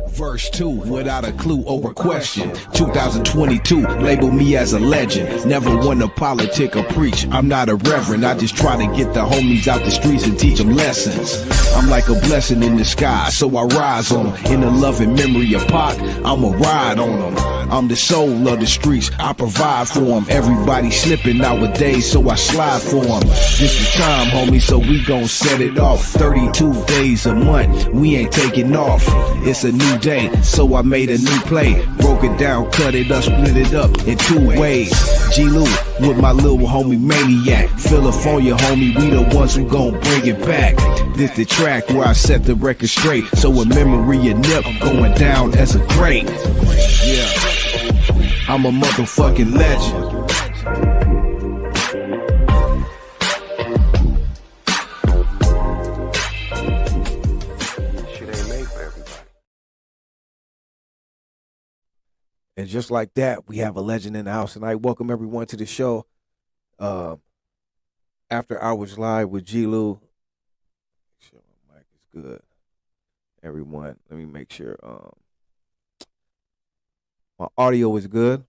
Verse 2, without a clue or a question. 2022, label me as a legend. Never want to politic or preach. I'm not a reverend. I just try to get the homies out the streets and teach them lessons. I'm like a blessing in the sky, so I rise on them. In the love and memory of Pac, I'ma ride on them. I'm the soul of the streets, I provide for them. Everybody slipping nowadays, so I slide for them. This the time, homie, so we gon' set it off. 32 days a month, we ain't taking off. It's a new day, so I made a new play. Broke it down, cut it up, split it up in 2 ways. G-Lew with my little homie Maniac. Philadelphia, homie, we the ones who gon' bring it back. This the track where I set the record straight. So in memory of Nip, I'm going down as a great. Yeah, I'm a motherfucking legend. And just like that, we have a legend in the house tonight. Welcome everyone to the show. After Hours Live with G-Lew. Make sure my mic is good. Everyone, let me make sure my audio is good.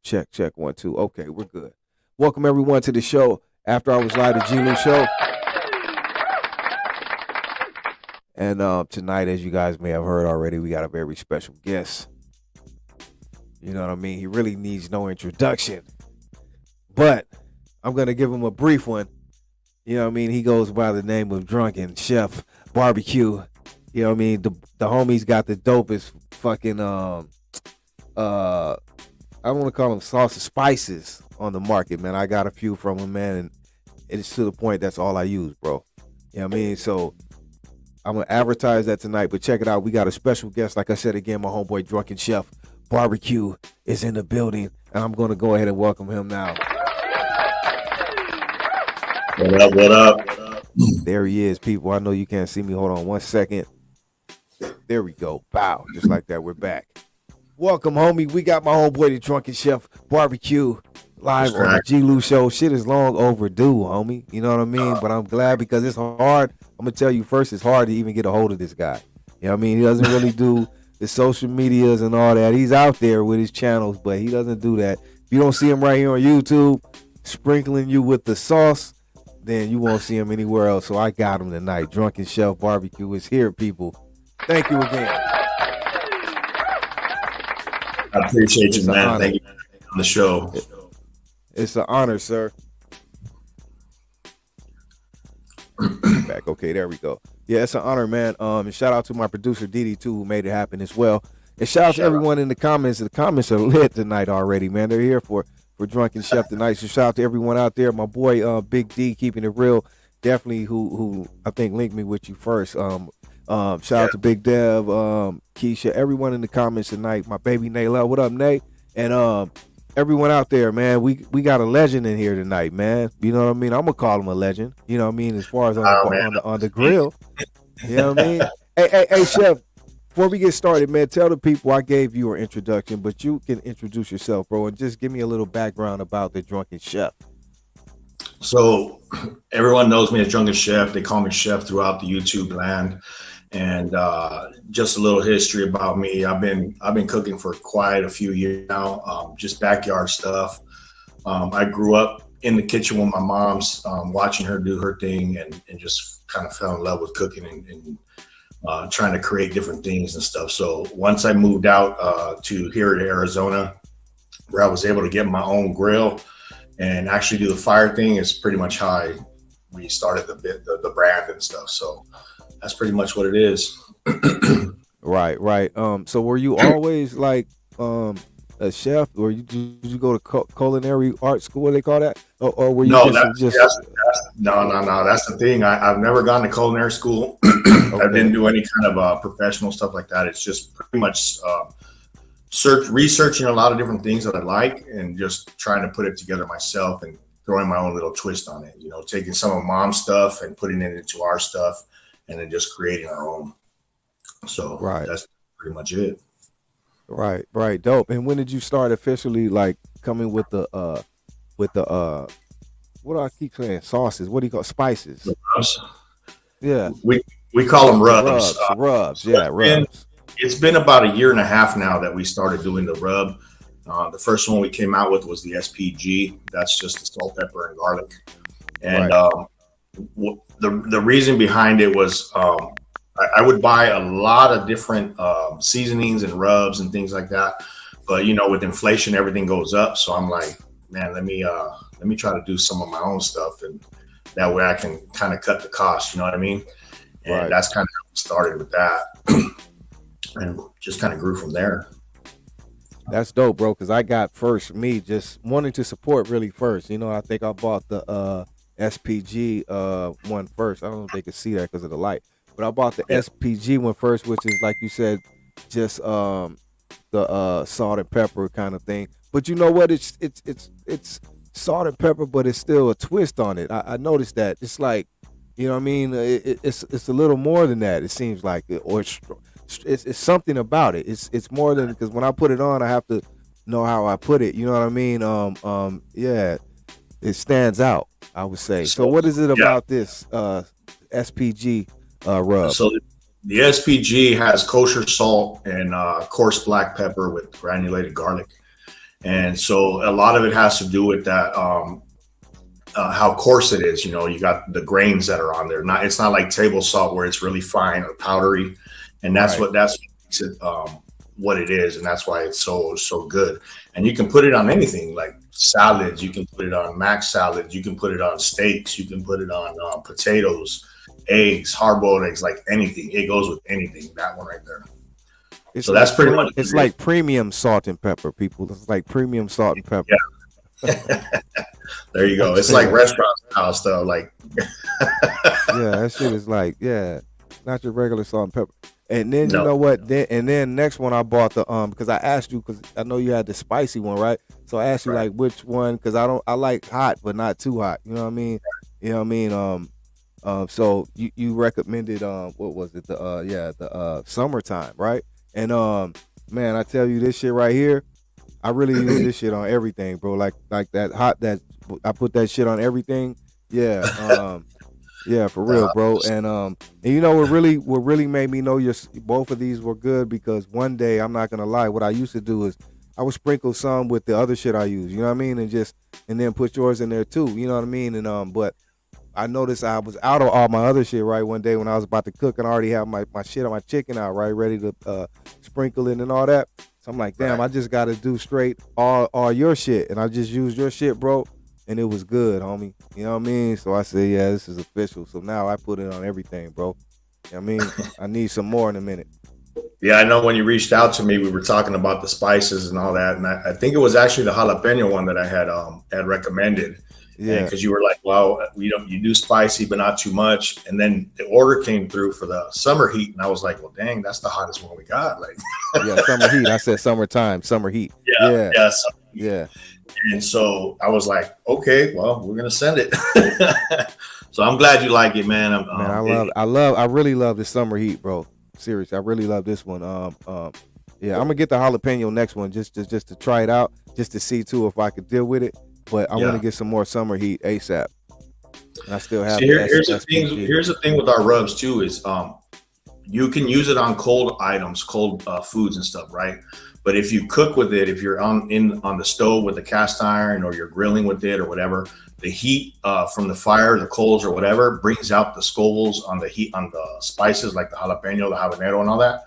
Check, 1, 2. Okay, we're good. Welcome everyone to the show. After Hours Live, the G-Lew show. And tonight, as you guys may have heard already, we got a very special guest. You know what I mean? He really needs no introduction. But I'm going to give him a brief one. You know what I mean? He goes by the name of Drunken Chef BBQ. You know what I mean? The homies got the dopest fucking, I don't want to call them sauce spices on the market, man. I got a few from him, man, and it's to the point that's all I use, bro. You know what I mean? So I'm going to advertise that tonight, but check it out. We got a special guest. Like I said again, my homeboy Drunken Chef BBQ is in the building, and I'm going to go ahead and welcome him now. What up? There he is, people. I know you can't see me. Hold on 1 second. There we go. Bow. Just like that, we're back. Welcome, homie. We got my homeboy, the Drunken Chef BBQ, live on the G-Lew show. Shit is long overdue, homie. You know what I mean? But I'm glad because it's hard. I'm going to tell you first, it's hard to even get a hold of this guy. You know what I mean? He doesn't really do the social medias and all that. He's out there with his channels, but he doesn't do that. If you don't see him right here on YouTube sprinkling you with the sauce, then you won't see him anywhere else. So I got him tonight. Drunken Chef BBQ is here, people. Thank you again. I appreciate you, man. Thank you for on the show. It's an honor, sir. Back. Okay, there we go. Yeah, it's an honor, man. And shout out to my producer DD too, who made it happen as well. And shout out to everyone in the comments. The comments are lit tonight already, man. They're here for Drunken Chef tonight. So shout out to everyone out there. My boy Big D, keeping it real. Definitely who I think linked me with you first. Shout out to Big Dev, Keisha, everyone in the comments tonight. My baby Nayla, what up, Nay? And everyone out there, man. We got a legend in here tonight, man. You know what I mean? I'm gonna call him a legend. You know what I mean? As far as on the grill. You know what I mean? Hey, Chef. Before we get started, man, tell the people I gave you an introduction, but you can introduce yourself, bro, and just give me a little background about the Drunken Chef. So everyone knows me as Drunken Chef. They call me Chef throughout the YouTube land. And just a little history about me. I've been cooking for quite a few years now, just backyard stuff. I grew up in the kitchen with my mom's, watching her do her thing, and just kind of fell in love with cooking and trying to create different things and stuff. So once I moved out to here to Arizona, where I was able to get my own grill and actually do the fire thing, is pretty much how we started the brand and stuff. So that's pretty much what it is. Right. So were you always like a chef, or did you go to culinary art school? What do they call that? Or were you no? No. That's the thing. I've never gone to culinary school. Okay. I didn't do any kind of professional stuff like that. It's just pretty much researching a lot of different things that I like, and just trying to put it together myself and throwing my own little twist on it. You know, taking some of mom's stuff and putting it into our stuff, and then just creating our own. So that's pretty much it. Right. Dope. And when did you start officially like coming with the what do I keep saying? Sauces. What do you call spices? Yeah. We We call them rubs. Rubs. So Yeah, rubs. It's been about a year and a half now that we started doing the rub. The first one we came out with was the SPG. That's just the salt, pepper, and garlic. And the reason behind it was I would buy a lot of different seasonings and rubs and things like that. But with inflation, everything goes up. So I'm like, man, let me try to do some of my own stuff, and that way I can kind of cut the cost. You know what I mean? And that's kind of how we started with that, and just kind of grew from there. That's dope, bro. Because I got me just wanting to support really first. I think I bought the SPG one first. I don't know if they could see that because of the light, but I bought the SPG one first, which is like you said, just the salt and pepper kind of thing. But you know what? It's salt and pepper, but it's still a twist on it. I noticed that it's like, you know what I mean? It's a little more than that. It seems like, or it's something about it. It's more than, because when I put it on, I have to know how I put it. You know what I mean? Yeah, it stands out, I would say. So what is it about this SPG rub? So the SPG has kosher salt and coarse black pepper with granulated garlic. And so a lot of it has to do with that, how coarse it is. You got the grains that are on there. It's not like table salt where it's really fine or powdery. And that's what makes it what it is. And that's why it's so good. And you can put it on anything, like salads. You can put it on mac salads. You can put it on steaks. You can put it on potatoes, eggs, hard-boiled eggs, like anything. It goes with anything, that one right there. So that's pretty much. It's like premium salt and pepper, people. It's like premium salt and pepper. Yeah. There you go. It's like restaurant style stuff. Like, yeah, that shit is like, not your regular salt and pepper. And then you know what? Then next one I bought the because I asked you, because I know you had the spicy one, right? So I asked you like which one, because I like hot but not too hot. You know what I mean? You know what I mean? So you recommended what was it? The summertime, right? And man, I tell you, this shit right here, I really use this shit on everything, bro. Like that hot, that I put that shit on everything. Yeah, yeah, for real, bro. And you know what really made me know both of these were good, because one day, I'm not gonna lie, what I used to do is I would sprinkle some with the other shit I use. You know what I mean? And then put yours in there too. You know what I mean? And but I noticed I was out of all my other shit right one day when I was about to cook, and I already have my shit on my chicken out, right, ready to sprinkle it and all that. So I'm like, damn, I just got to do straight all your shit, and I just used your shit, bro, and it was good, homie. You know what I mean? So I said, yeah, this is official. So now I put it on everything, bro. You know what I mean? I need some more in a minute. Yeah, I know when you reached out to me, we were talking about the spices and all that, and I think it was actually the jalapeno one that I had recommended. Yeah, because you were like, well, you do spicy, but not too much. And then the order came through for the summer heat, and I was like, well, dang, that's the hottest one we got. Like, yeah, summer heat. I said summertime, summer heat. Yeah. And so I was like, okay, well, we're gonna send it. So I'm glad you like it, man. I really love this summer heat, bro. Seriously, I really love this one. Yeah, I'm gonna get the jalapeno next one just to try it out, just to see too if I could deal with it. But I want to get some more summer heat ASAP. And I still have. Here's the thing with our rubs too is you can use it on cold items, cold foods and stuff, right? But if you cook with it, if you're on the stove with a cast iron, or you're grilling with it or whatever, the heat from the fire, the coals or whatever, brings out the scobles on the heat on the spices like the jalapeno, the habanero, and all that.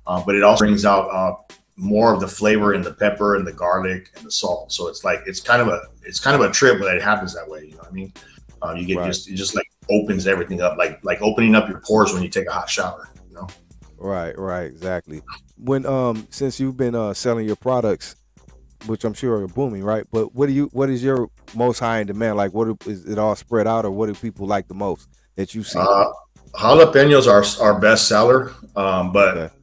But it also brings out more of the flavor in the pepper and the garlic and the salt. So it's like it's kind of a trip, but it happens that way. You know what I mean? You get it just like opens everything up, like opening up your pores when you take a hot shower. You know? Right, exactly. When since you've been selling your products, which I'm sure are booming, right? But what is your most high in demand? Like, is it all spread out, or what do people like the most that you see? Jalapenos are our best seller, but. Okay.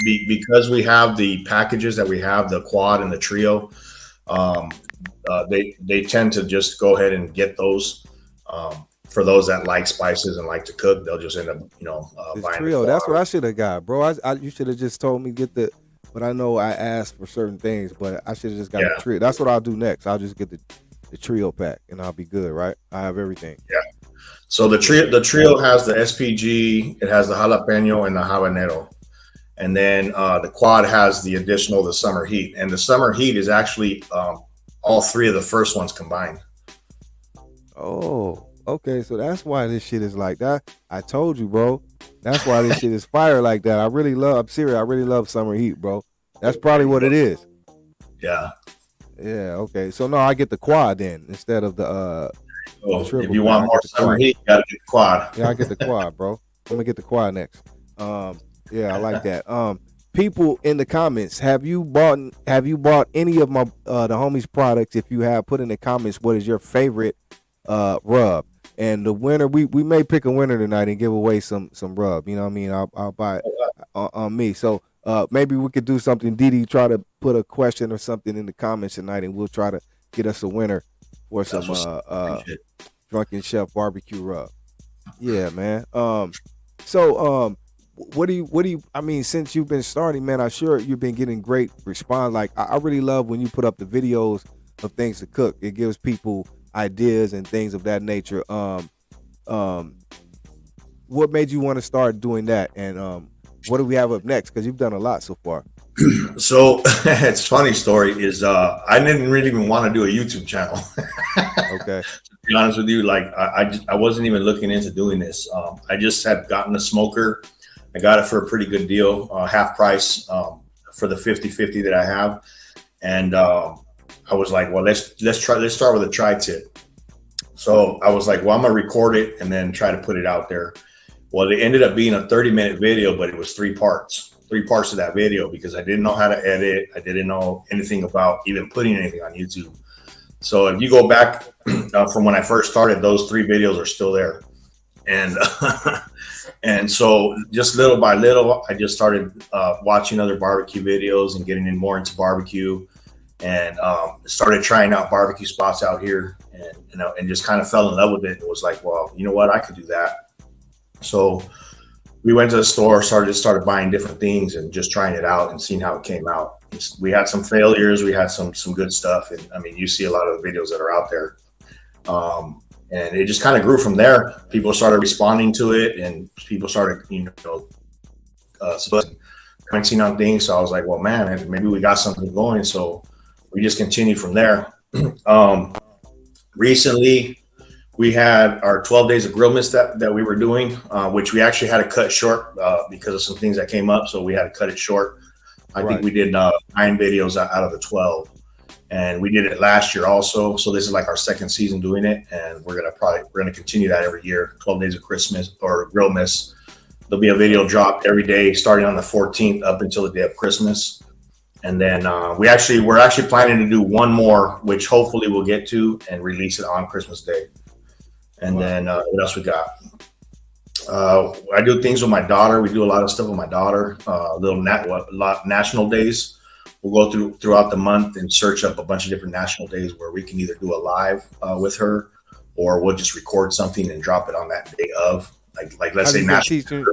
Because we have the packages that we have, the quad and the trio, they tend to just go ahead and get those. For those that like spices and like to cook, they'll just end up, buying trio. That's what I should have got, bro. You should have just told me get the. But I know I asked for certain things, but I should have just got the trio. That's what I'll do next. I'll just get the trio pack, and I'll be good, right? I have everything. Yeah. So the trio has the SPG, it has the jalapeno and the habanero. And then the quad has the additional, the summer heat. And the summer heat is actually all three of the first ones combined. Oh, okay. So that's why this shit is like that. I told you, bro. That's why this shit is fire like that. I'm serious. I really love summer heat, bro. That's probably what it is. Yeah. Yeah, okay. So no, I get the quad then instead of the if you want more summer heat, you gotta get the quad. Yeah, I get the quad, bro. I'm gonna get the quad next. Yeah, I like that. People in the comments, have you bought any of my the homies products? If you have, put in the comments what is your favorite rub. And the winner, we may pick a winner tonight and give away some rub. You know what I mean? I'll buy it on me. So maybe we could do something. DD, try to put a question or something in the comments tonight, and we'll try to get us a winner for some Drunken Chef barbecue rub. Yeah, man. So what do you? I mean, since you've been starting, man, I'm sure you've been getting great response. Like I really love when you put up the videos of things to cook. It gives people ideas and things of that nature. What made you want to start doing that, and what do we have up next? Because you've done a lot so far. So it's funny story is I didn't really even want to do a YouTube channel. Okay. To be honest with you, like I wasn't even looking into doing this. I just had gotten a smoker. I got it for a pretty good deal, half price for the 50/50 that I have, and I was like, well, let's start with a tri-tip. So I was like, well, I'm gonna record it and then try to put it out there. Well, it ended up being a 30-minute video, but it was three parts of that video because I didn't know how to edit. I didn't know anything about even putting anything on YouTube. So if you go back from when I first started, those 3 videos are still there. And and so just little by little, I just started watching other barbecue videos and getting more into barbecue, and started trying out barbecue spots out here, and just kind of fell in love with it. It was like, well, you know what, I could do that. So we went to the store, started buying different things and just trying it out and seeing how it came out. We had some failures, we had some good stuff, and I mean, you see a lot of the videos that are out there. And it just kind of grew from there. People started responding to it, and people started, commenting on things. So I was like, well, man, maybe we got something going. So we just continued from there. Recently, we had our 12 days of grill miss that we were doing, which we actually had to cut short because of some things that came up. So we had to cut it short. I think we did 9 videos out of the 12. And we did it last year also. So this is like our second season doing it. And we're gonna continue that every year. 12 days of Christmas or grill miss. There'll be a video dropped every day starting on the 14th up until the day of Christmas. And then we're actually planning to do one more, which hopefully we'll get to and release it on Christmas Day. And then what else we got? I do things with my daughter. We do a lot of stuff with my daughter. National days. We'll go throughout the month and search up a bunch of different national days where we can either do a live with her, or we'll just record something and drop it on that day of. Like let's say national.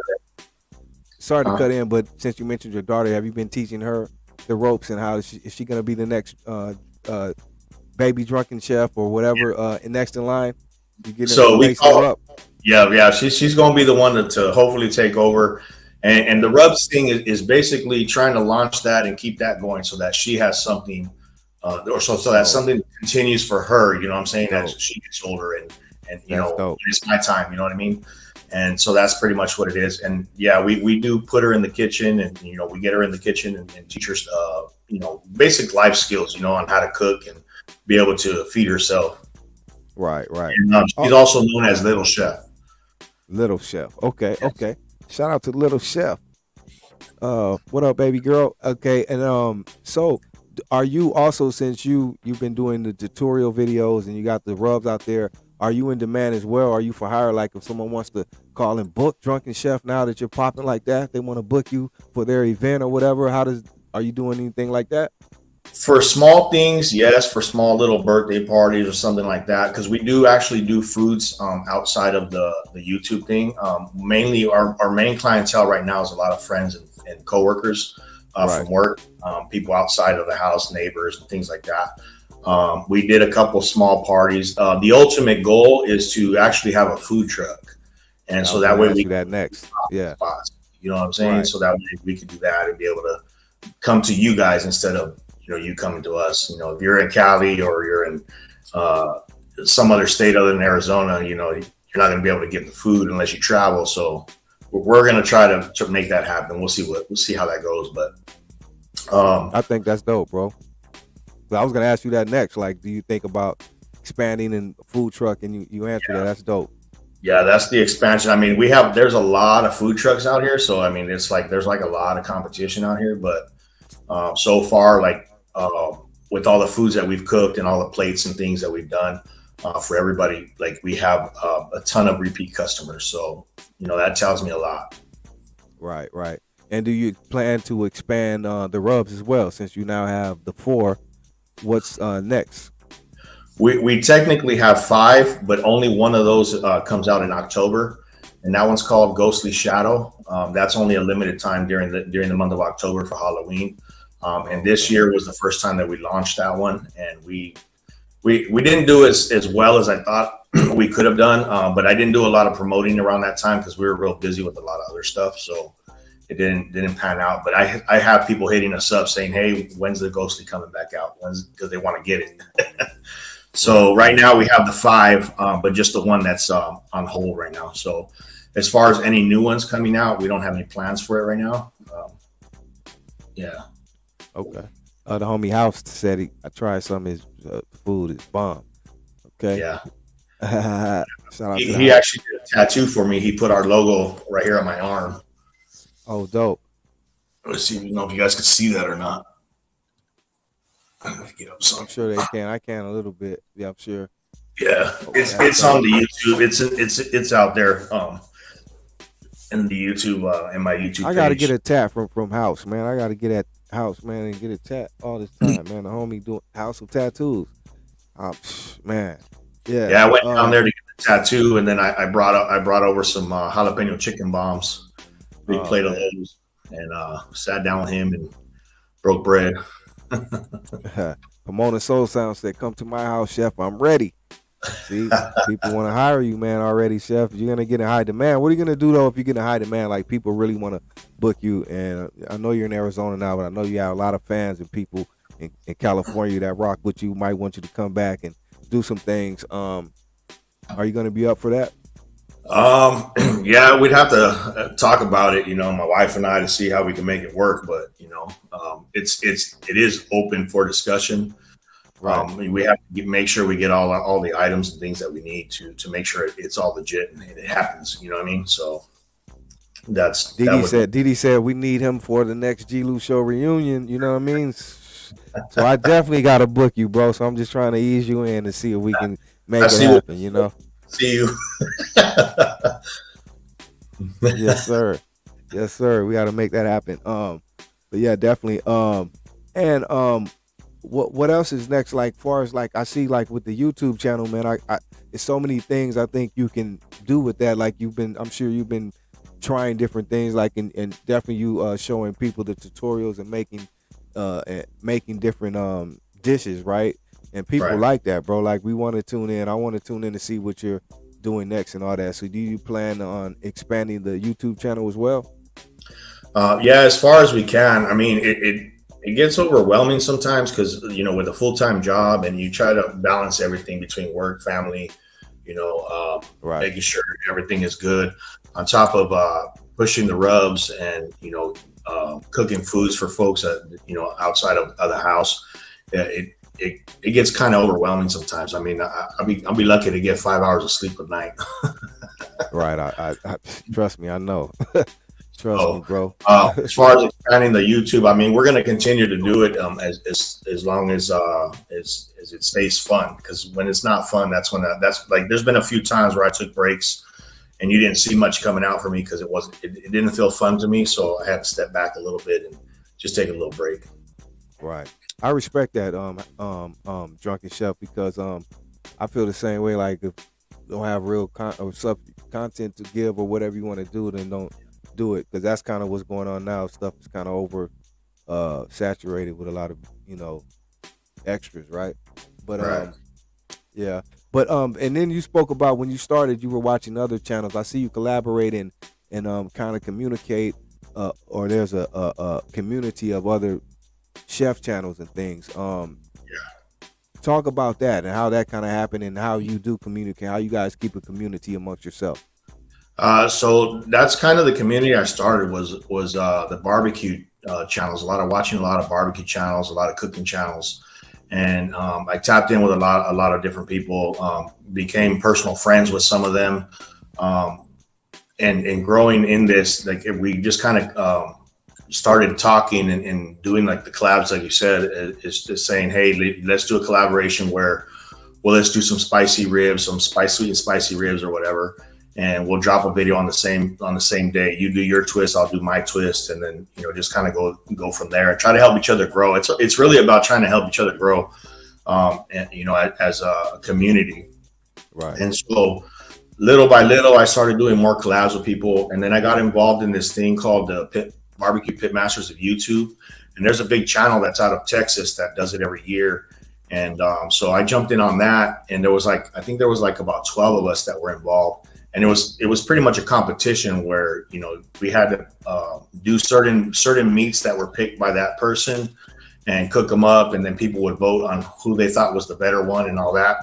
Sorry to cut in, but since you mentioned your daughter, have you been teaching her the ropes, and how is she going to be the next baby drunken chef or whatever next in line? So we call her up. Yeah. She's going to be the one to hopefully take over. And the rubs thing is basically trying to launch that and keep that going so that she has something, so that something continues for her. You know what I'm saying? As she gets older and it's my time. You know what I mean? And so that's pretty much what it is. And yeah, we do put her in the kitchen, and we get her in the kitchen and teach her basic life skills, on how to cook and be able to feed herself. Right. And, she's also known as Little Chef. Little Chef. Okay. Shout out to Little Chef. What up, baby girl? Okay, and so are you also, since you've been doing the tutorial videos and you got the rubs out there, are you in demand as well? Are you for hire? Like if someone wants to call and book Drunken Chef now that you're popping like that, they want to book you for their event or whatever. Are you doing anything like that? For small things, yes. For small little birthday parties or something like that, because we do actually do foods outside of the YouTube thing. Mainly, our main clientele right now is a lot of friends and coworkers from work, people outside of the house, neighbors, and things like that. We did a couple small parties. The ultimate goal is to actually have a food truck, and so that way we do that next. Yeah, spots. You know what I'm saying? Right. So that way we could do that and be able to come to you guys instead of you coming to us. If you're in Cali or you're in some other state other than Arizona, you're not going to be able to get the food unless you travel. So we're going to try to make that happen. We'll see how that goes, but I think that's dope, bro. I was gonna ask you that next. Like, do you think about expanding in a food truck? And you answered that. That's dope. Yeah, that's the expansion. I mean, there's a lot of food trucks out here, so I mean, it's like there's like a lot of competition out here. But so far, like with all the foods that we've cooked and all the plates and things that we've done for everybody, like we have a ton of repeat customers. So that tells me a lot. Right. And do you plan to expand the rubs as well? Since you now have the 4, what's next? We technically have 5, but only one of those comes out in October, and that one's called Ghostly Shadow. That's only a limited time during the month of October for Halloween. And this year was the first time that we launched that one, and we didn't do as well as I thought we could have done, but I didn't do a lot of promoting around that time because we were real busy with a lot of other stuff, so it didn't pan out. But I have people hitting us up saying, hey, when's the Ghostly coming back out? Because they want to get it. So right now we have the 5, but just the one that's on hold right now. So as far as any new ones coming out, we don't have any plans for it right now. Yeah. Okay. The homie House said I tried some of his food. It's bomb. Okay. Yeah. Shout out he actually did a tattoo for me. He put our logo right here on my arm. Oh, dope. Let's see. I don't know if you guys can see that or not. Get up some. I'm sure they can. I can a little bit. Yeah, I'm sure. Yeah, it's on the YouTube. It's out there. In the YouTube, in my YouTube. I gotta get a tat from House, man. I gotta get at House, man, and get a tat all this time, man. The homie doing House of Tattoos. Man. Yeah. Yeah, I went down there to get the tattoo, and then I brought over some jalapeno chicken bombs, big plate of those, and sat down with him and broke bread. Pomona Soul Sound said, "Come to my house, chef. I'm ready." See, people want to hire you, man. Already, chef. You're gonna get in high demand. What are you gonna do though if you get in high demand? Like people really want to book you, and I know you're in Arizona now, but I know you have a lot of fans and people in California that rock with you. Might want you to come back and do some things. Are you gonna be up for that? Yeah, we'd have to talk about it, my wife and I, to see how we can make it work. But it is open for discussion. Right. We have to make sure we get all the items and things that we need to make sure it's all legit and it happens. You know what I mean? So that's DD said we need him for the next G-Lew show reunion. You know what I mean? So I definitely got to book you, bro. So I'm just trying to ease you in to see if we can make it happen. See you. Yes, sir. Yes, sir. We got to make that happen. But yeah, definitely. What else is next? Like, far as like I see, like with the YouTube channel, man, I there's so many things I think you can do with that. Like I'm sure you've been trying different things, like and definitely you showing people the tutorials and making different dishes, right? And people like that, bro. Like we want to tune in. I want to tune in to see what you're doing next and all that. So do you plan on expanding the YouTube channel as well? Yeah, as far as we can. I mean, it gets overwhelming sometimes because with a full-time job and you try to balance everything between work, family, making sure everything is good on top of pushing the rubs and cooking foods for folks that outside of the house. It gets kind of overwhelming sometimes. I mean, I'll be lucky to get 5 hours of sleep at night. Right. I trust me. I know. Trust me, bro. As far as expanding the YouTube, I mean, we're going to continue to do it as long as it stays fun. Because when it's not fun, that's like there's been a few times where I took breaks and you didn't see much coming out for me because it didn't feel fun to me. So I had to step back a little bit and just take a little break. Right. I respect that, Drunken Chef, because I feel the same way. Like if you don't have real content to give or whatever you want to do, then don't do it, because that's kind of what's going on now. Stuff is kind of over saturated with a lot of extras, right? But Right. yeah. But and then you spoke about when you started, you were watching other channels. I see you collaborate and kind of communicate, or there's a community of other chef channels and things. Talk about that and how that kind of happened and how you do communicate, how you guys keep a community amongst yourself. So that's kind of the community I started was the barbecue channels. Watching a lot of barbecue channels, a lot of cooking channels, and I tapped in with a lot of different people. Became personal friends with some of them, and growing in this, like we just kind of started talking and doing like the collabs, like you said, is just saying, hey, let's do a collaboration where, well, let's do some spicy ribs, some sweet and spicy ribs or whatever. And we'll drop a video on the same day. You do your twist, I'll do my twist, and then just kind of go from there and try to help each other grow. It's really about trying to help each other grow, and as a community. Right. And so little by little, I started doing more collabs with people, and then I got involved in this thing called the Barbecue Pit Masters of YouTube. And there's a big channel that's out of Texas that does it every year. And so I jumped in on that, and I think there was about 12 of us that were involved. And it was pretty much a competition where we had to do certain meats that were picked by that person and cook them up, and then people would vote on who they thought was the better one and all that.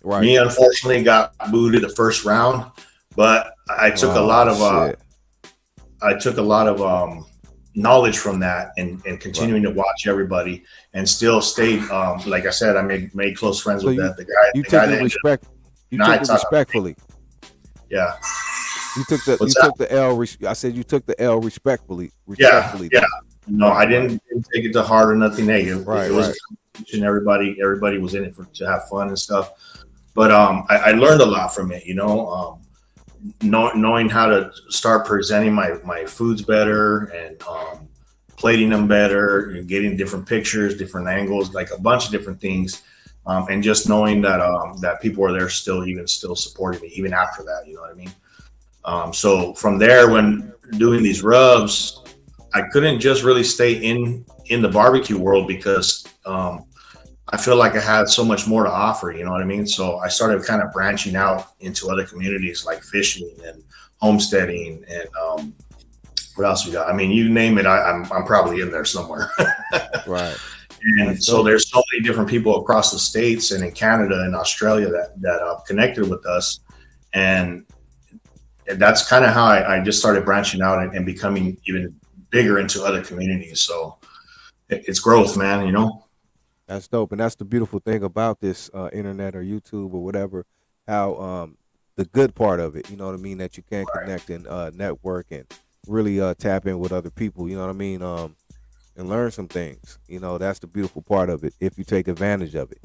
Right. Me, unfortunately, got booted the first round, but I took a lot of knowledge from that and continuing to watch everybody and still stayed. Like I said, I made close friends with the guy. You took it respect. You took it respectfully. Yeah. You took the L. I said you took the L respectfully. Yeah. No, I didn't take it to heart or nothing negative. Right. It was a competition. Everybody was in it to have fun and stuff. But I learned a lot from it. Knowing how to start presenting my foods better and plating them better, and getting different pictures, different angles, like a bunch of different things. And just knowing that people are there still supporting me even after that, you know what I mean? So from there, when doing these rubs, I couldn't just really stay in the barbecue world because I feel like I had so much more to offer, you know what I mean? So I started kind of branching out into other communities like fishing and homesteading and what else we got? I mean, you name it, I'm probably in there somewhere. Right. And so there's so many different people across the States and in Canada and Australia that connected with us. And that's kind of how I just started branching out and becoming even bigger into other communities. So it's growth, man, That's dope. And that's the beautiful thing about this internet or YouTube or whatever, how the good part of it, you know what I mean, that you can connect and network and really tap in with other people, you know what I mean? And learn some things, that's the beautiful part of it if you take advantage of it.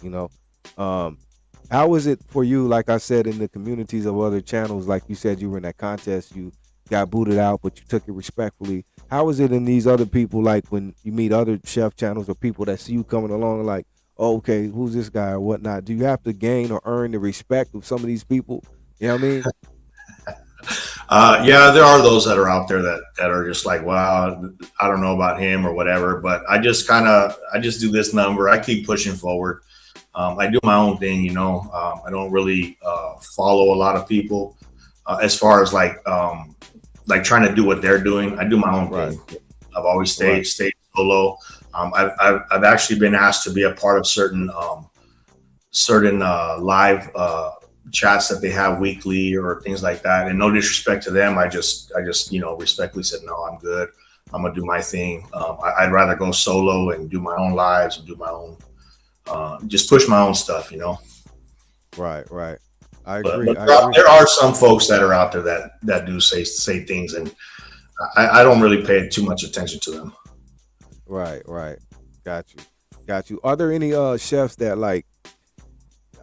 How is it for you, like I said, in the communities of other channels? Like you said, you were in that contest, you got booted out, but you took it respectfully. How is it in these other people, like when you meet other chef channels or people that see you coming along and like, oh, okay, who's this guy or whatnot? Do you have to gain or earn the respect of some of these people? You know what I mean? Yeah, there are those that are out there that are just like, wow, I don't know about him or whatever, but I just do this number. I keep pushing forward. I do my own thing, I don't really follow a lot of people as far as like trying to do what they're doing. I do my own thing. I've always stayed solo. I've actually been asked to be a part of certain live chats that they have weekly or things like that. And no disrespect to them, I just respectfully said, no, I'm good. I'm gonna do my thing. I'd rather go solo and do my own lives and do my own, just push my own stuff, Right. I agree. There are some folks that are out there that do say things, and I don't really pay too much attention to them. Right. Got you. Are there any chefs that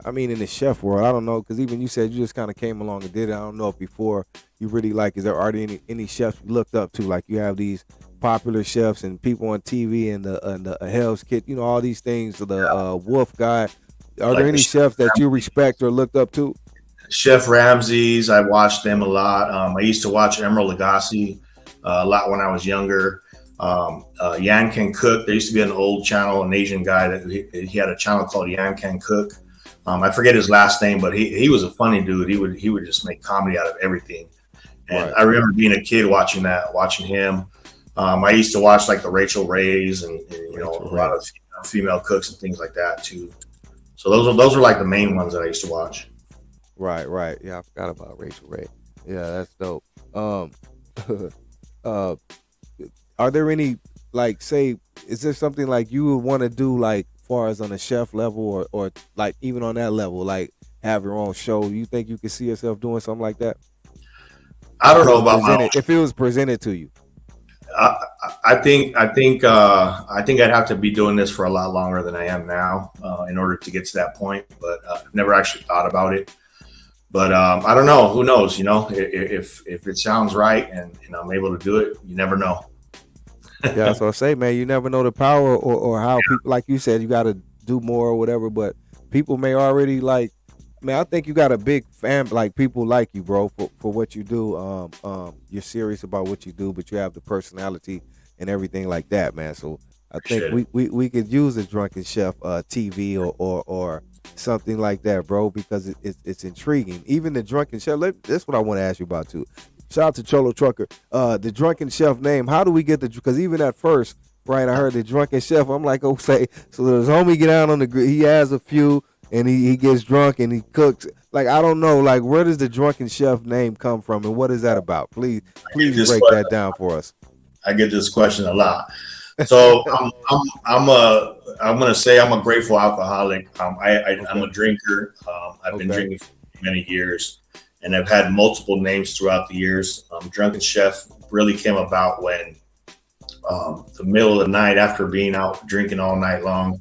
in the chef world, I don't know, because even you said you just kind of came along and did it. I don't know if before you really are there any chefs you looked up to? Like you have these popular chefs and people on TV and the Hell's Kitchen, all these things, the Wolf guy. Are there any chefs that you respect or looked up to? Chef Ramsay's, I watched them a lot. I used to watch Emeril Lagasse a lot when I was younger. Yan Can Cook. There used to be an old channel, an Asian guy that he had a channel called Yan Can Cook. I forget his last name, but he was a funny dude. He would just make comedy out of everything. And I remember being a kid watching him. I used to watch like the Rachel Rays and you know, a lot of female cooks and things like that too. So those are like the main ones that I used to watch. Right. Yeah, I forgot about Rachel Ray. Yeah, that's dope. Are there any, like, say, is there something like you would want to do, like, far as on a chef level or like even on that level, like have your own show? You think you could see yourself doing something like that? I don't know about if it was presented to you. I think I'd have to be doing this for a lot longer than I am now in order to get to that point. But I've never actually thought about it. But I don't know. Who knows? You know, if it sounds right and I'm able to do it, you never know. Yeah, so I say, man, you never know the power or how people, like you said, you got to do more or whatever. But people may already like. Man, I think you got a big fan, like people like you, bro, for what you do. You're serious about what you do, but you have the personality and everything like that, man. So I think we could use a Drunken Chef TV or something like that, bro, because it's intriguing. Even the Drunken Chef, that's what I want to ask you about too. Shout out to Cholo Trucker. The Drunken Chef name, how do we get because even at first, right, I heard the Drunken Chef. I'm like, oh, say, so does homie get out on the grill? He has a few. And he gets drunk and he cooks. Like, I don't know, like, where does the Drunken Chef name come from and what is that about? Please break that down for us. I get this question a lot. So I'm gonna say I'm a grateful alcoholic. I'm a drinker. I've been drinking for many years, and I've had multiple names throughout the years. Drunken Chef really came about when the middle of the night, after being out drinking all night long,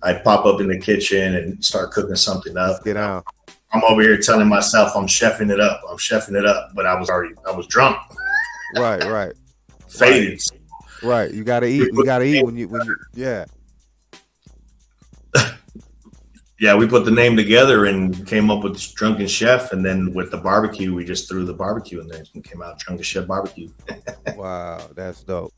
I'd pop up in the kitchen and start cooking something up. Get out. I'm over here telling myself I'm chefing it up. But I was drunk. Right. Faded. Right. You gotta eat. You gotta eat when you yeah. Yeah, we put the name together and came up with Drunken Chef, and then with the barbecue, we just threw the barbecue in there and came out Drunken Chef Barbecue. Wow, that's dope.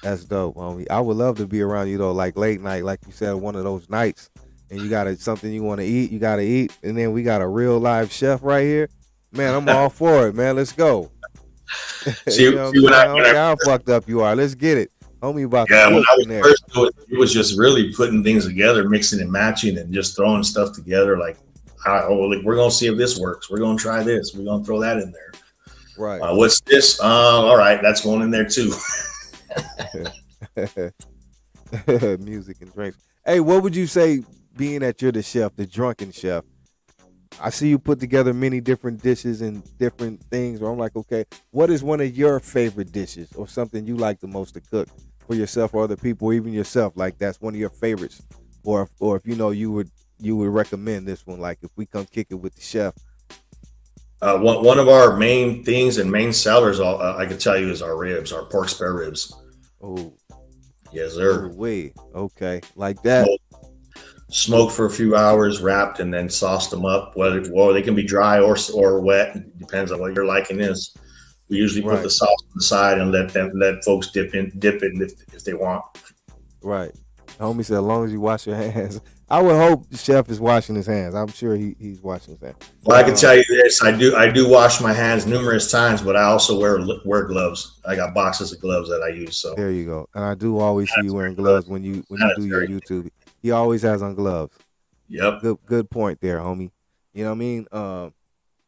That's dope, homie. I would love to be around you though, like late night, like you said, one of those nights, and you got something you want to eat, you got to eat, and then we got a real live chef right here. Man, I'm all for it, man. Let's go. See how fucked up you are. Let's get it, homie. About when I was first doing it was just really putting things together, mixing and matching, and just throwing stuff together. Like, we're gonna see if this works. We're gonna try this. We're gonna throw that in there. Right. What's this? All right, that's going in there too. Music and drinks. Hey, what would you say, being that you're the chef, the Drunken Chef? I see you put together many different dishes and different things where I'm like, okay, what is one of your favorite dishes or something you like the most to cook for yourself or other people, or even yourself? Like, that's one of your favorites, or if you know you would recommend this one. Like, if we come kick it with the chef. One of our main things and main sellers, I can tell you, is our ribs, our pork spare ribs. Oh, yes, sir. Okay, like that. Smoked for a few hours, wrapped, and then sauced them up. Whether they can be dry or wet, it depends on what your liking is. We usually put the sauce on the side and let folks dip it if they want. Right. Homie said, as long as you wash your hands. I would hope the chef is washing his hands. I'm sure he's washing his hands. Well, I can tell you this: I do wash my hands numerous times, but I also wear gloves. I got boxes of gloves that I use. So there you go. And I do always see you wearing gloves when you do your YouTube. He always has on gloves. Yep. Good point there, homie. You know what I mean?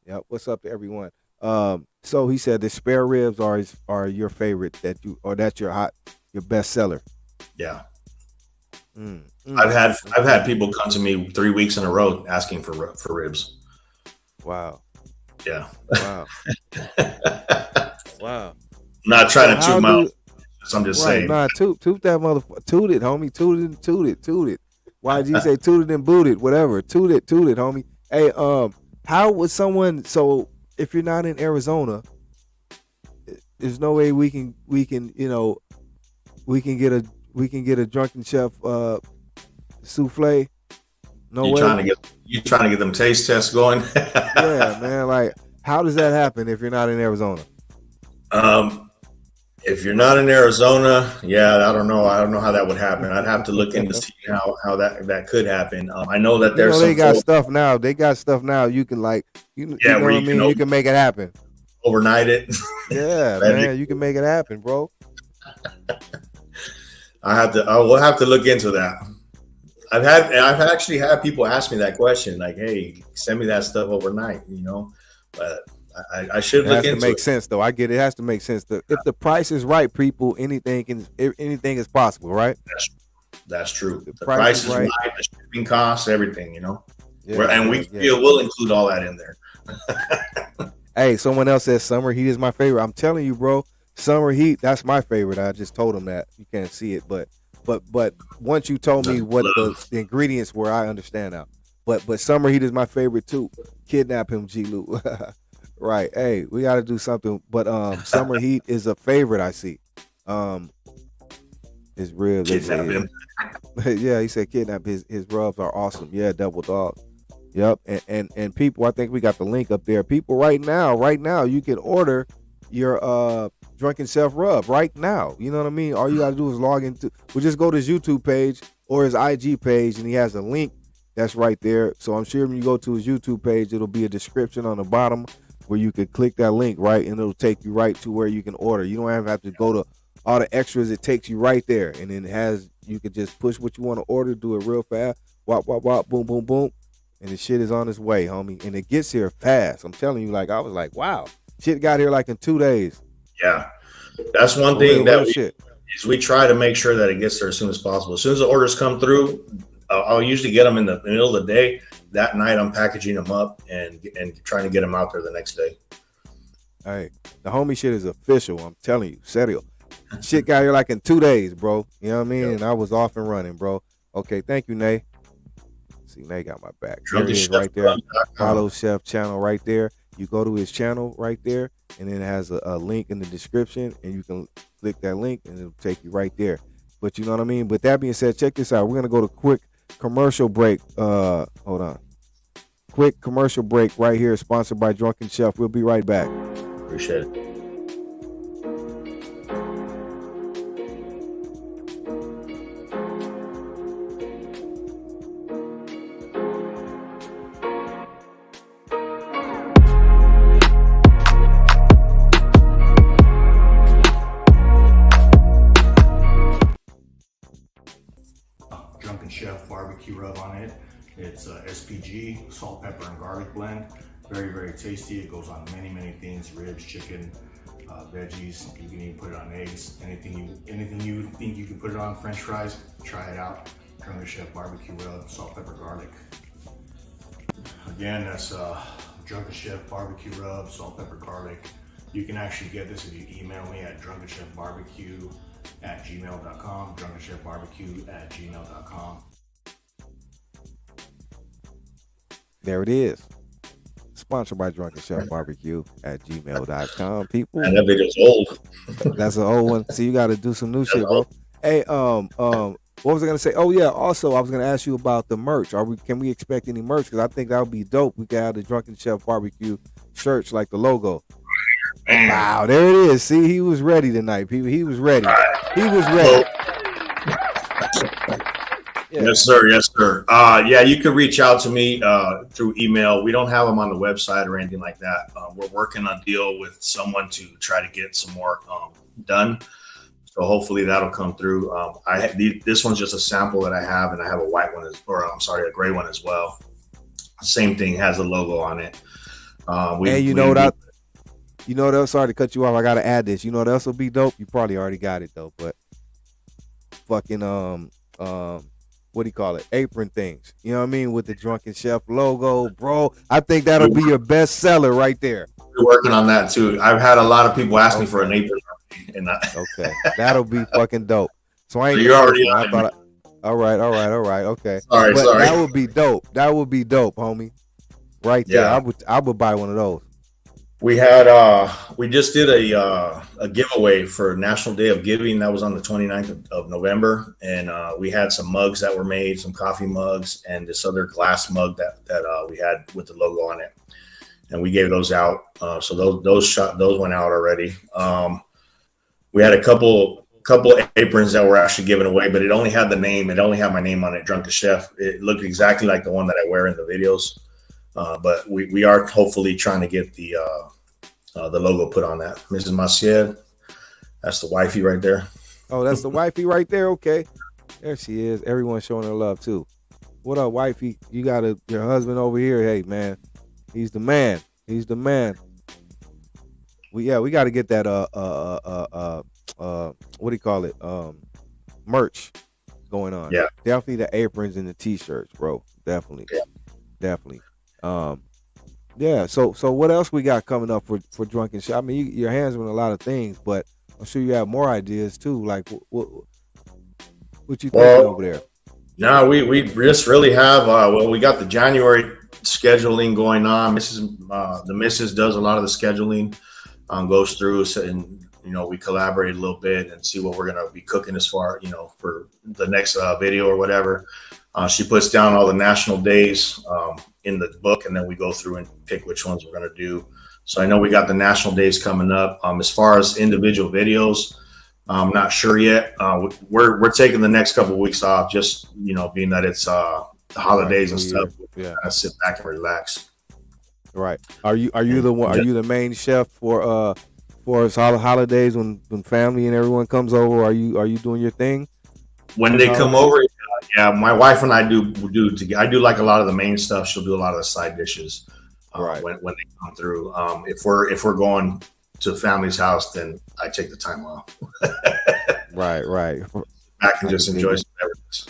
Yeah. What's up to everyone? So he said the spare ribs are your favorite that's your best seller. Yeah. I've had people come to me 3 weeks in a row asking for ribs. Wow. Yeah. Wow. Wow. I'm not trying to toot my. I'm just saying. Nah, toot that motherfucker. Toot it, homie. Toot it. YG say toot it and boot it, whatever. Toot it, homie. Hey, how would someone? So if you're not in Arizona, there's no way we can get a Drunken Chef souffle. No way. You trying to get them taste tests going? Yeah, man. Like, how does that happen if you're not in Arizona? If you're not in Arizona, yeah, I don't know. I don't know how that would happen. I'd have to look into see how that could happen. I know that there's they some got folks, stuff now. They got stuff now. You can like you know where what I mean. You can make it happen. Overnight it. Yeah, man, you can make it happen, bro. I will have to look into that. I've actually had people ask me that question, like, "Hey, send me that stuff overnight," But I should look into it. It has to make sense, though. I get it. It has to make sense. If the price is right, people, anything is possible, right? That's true. The price is right, the shipping costs, everything, Yeah, and we'll include all that in there. Hey, someone else says summer heat is my favorite. I'm telling you, bro, summer heat, that's my favorite. I just told him that. You can't see it, but once you told me what the ingredients were, I understand now. But summer heat is my favorite too. Kidnap him, G-Lew. Right. Hey, we got to do something. But summer heat is a favorite I see. His ribs. Kidnap him. Yeah, he said kidnap. His rubs are awesome. Yeah, double dog. Yep. And people, I think we got the link up there. People, right now, you can order your Drunken Chef rub right now. You know what I mean? All you got to do is log into. We'll just go to his YouTube page or his IG page, and he has a link that's right there. So I'm sure when you go to his YouTube page, it'll be a description on the bottom where you could click that link, right, and it'll take you right to where you can order. You don't have to go to all the extras. It takes you right there, and then you could just push what you want to order, do it real fast, wop, wop, wop, boom, boom, boom, and the shit is on its way, homie, and it gets here fast. I'm telling you, like, I was like, wow, shit got here like in 2 days. Yeah, that's one thing that we try to make sure that it gets there as soon as possible. As soon as the orders come through, I'll usually get them in the middle of the day. That night, I'm packaging them up and trying to get them out there the next day. Hey, the homie shit is official. I'm telling you, serio. Shit got here like in 2 days, bro. You know what I mean? Yep. And I was off and running, bro. Okay, thank you, Nay. See, Nay got my back. There it is right there. Follow Chef channel right there. You go to his channel right there, and then it has a link in the description, and you can click that link, and it'll take you right there. But you know what I mean? But that being said, check this out. We're going to go to quick commercial break. Hold on. Quick commercial break right here, sponsored by Drunken Chef. We'll be right back. Appreciate it. Drunken Chef barbecue rub on it. It's SPG, salt, pepper, and garlic blend. Very, very tasty. It goes on many things: ribs, chicken, veggies. You can even put it on eggs. Anything you think you can put it on. French fries. Try it out. Drunken Chef barbecue rub, salt, pepper, garlic. Again, that's Drunken Chef barbecue rub, salt, pepper, garlic. You can actually get this if you email me at drunkenchefbarbecue@gmail.com. drunkenchefbarbecue@gmail.com. There it is. Sponsored by Drunken Chef Barbecue@gmail.com. People. And that video's old. That's an old one. See, you got to do some new shit, bro. Hey, what was I gonna say? Oh yeah. Also, I was gonna ask you about the merch. Can we expect any merch? Because I think that would be dope. We could have the Drunken Chef Barbecue shirts, like the logo. Man. Wow, there it is. See, he was ready tonight, people. He was ready. He was ready. Yeah. Yes, sir. Yes, sir. Yeah, you can reach out to me through email. We don't have them on the website or anything like that. We're working on a deal with someone to try to get some more done. So hopefully that'll come through. This one's just a sample that I have, and I have a white one, a gray one as well. Same thing, has a logo on it. Sorry to cut you off. I gotta add this. You know what else will be dope? You probably already got it though, but fucking what do you call it? Apron things. You know what I mean? With the Drunken Chef logo, bro. I think that'll be your best seller right there. We're working on that too. I've had a lot of people ask me for an apron. Okay, that'll be fucking dope. So I ain't. So you're already on. All right. Okay. Sorry. That would be dope. That would be dope, homie. Right there. Yeah. I would buy one of those. We had we just did a giveaway for National Day of Giving. That was on the 29th of November, and we had some mugs that were made, some coffee mugs, and this other glass mug that we had with the logo on it, and we gave those out. So those went out already. we had a couple aprons that were actually given away, but it only had the name. It only had my name on it, Drunken Chef. It looked exactly like the one that I wear in the videos. But we are hopefully trying to get the logo put on that. Mrs. Maciel, that's the wifey right there. Oh, that's the wifey right there. Okay, there she is. Everyone's showing her love too. What up, wifey? You got your husband over here. Hey, man, he's the man. He's the man. We got to get that what do you call it? Merch going on. Yeah, definitely the aprons and the t-shirts, bro. Definitely. Yeah. So what else we got coming up for Drunken Chef? I mean, your hands on a lot of things, but I'm sure you have more ideas too. Like what you thinking over there? No, we just really have. We got the January scheduling going on. The missus does a lot of the scheduling. Goes through and we collaborate a little bit and see what we're gonna be cooking as far for the next video or whatever. She puts down all the national days in the book, and then we go through and pick which ones we're gonna do. So I know we got the national days coming up. As far as individual videos, I'm not sure yet. We're taking the next couple of weeks off, just being that it's the holidays and stuff. Yeah, kind of sit back and relax. Right. Are you the one? Are you the main chef for holidays when family and everyone comes over? Are you doing your thing when they come over? Yeah, my wife and I do. I do like a lot of the main stuff. She'll do a lot of the side dishes. Right. When they come through. If we're going to family's house, then I take the time off. Right. I can just enjoy some beverages.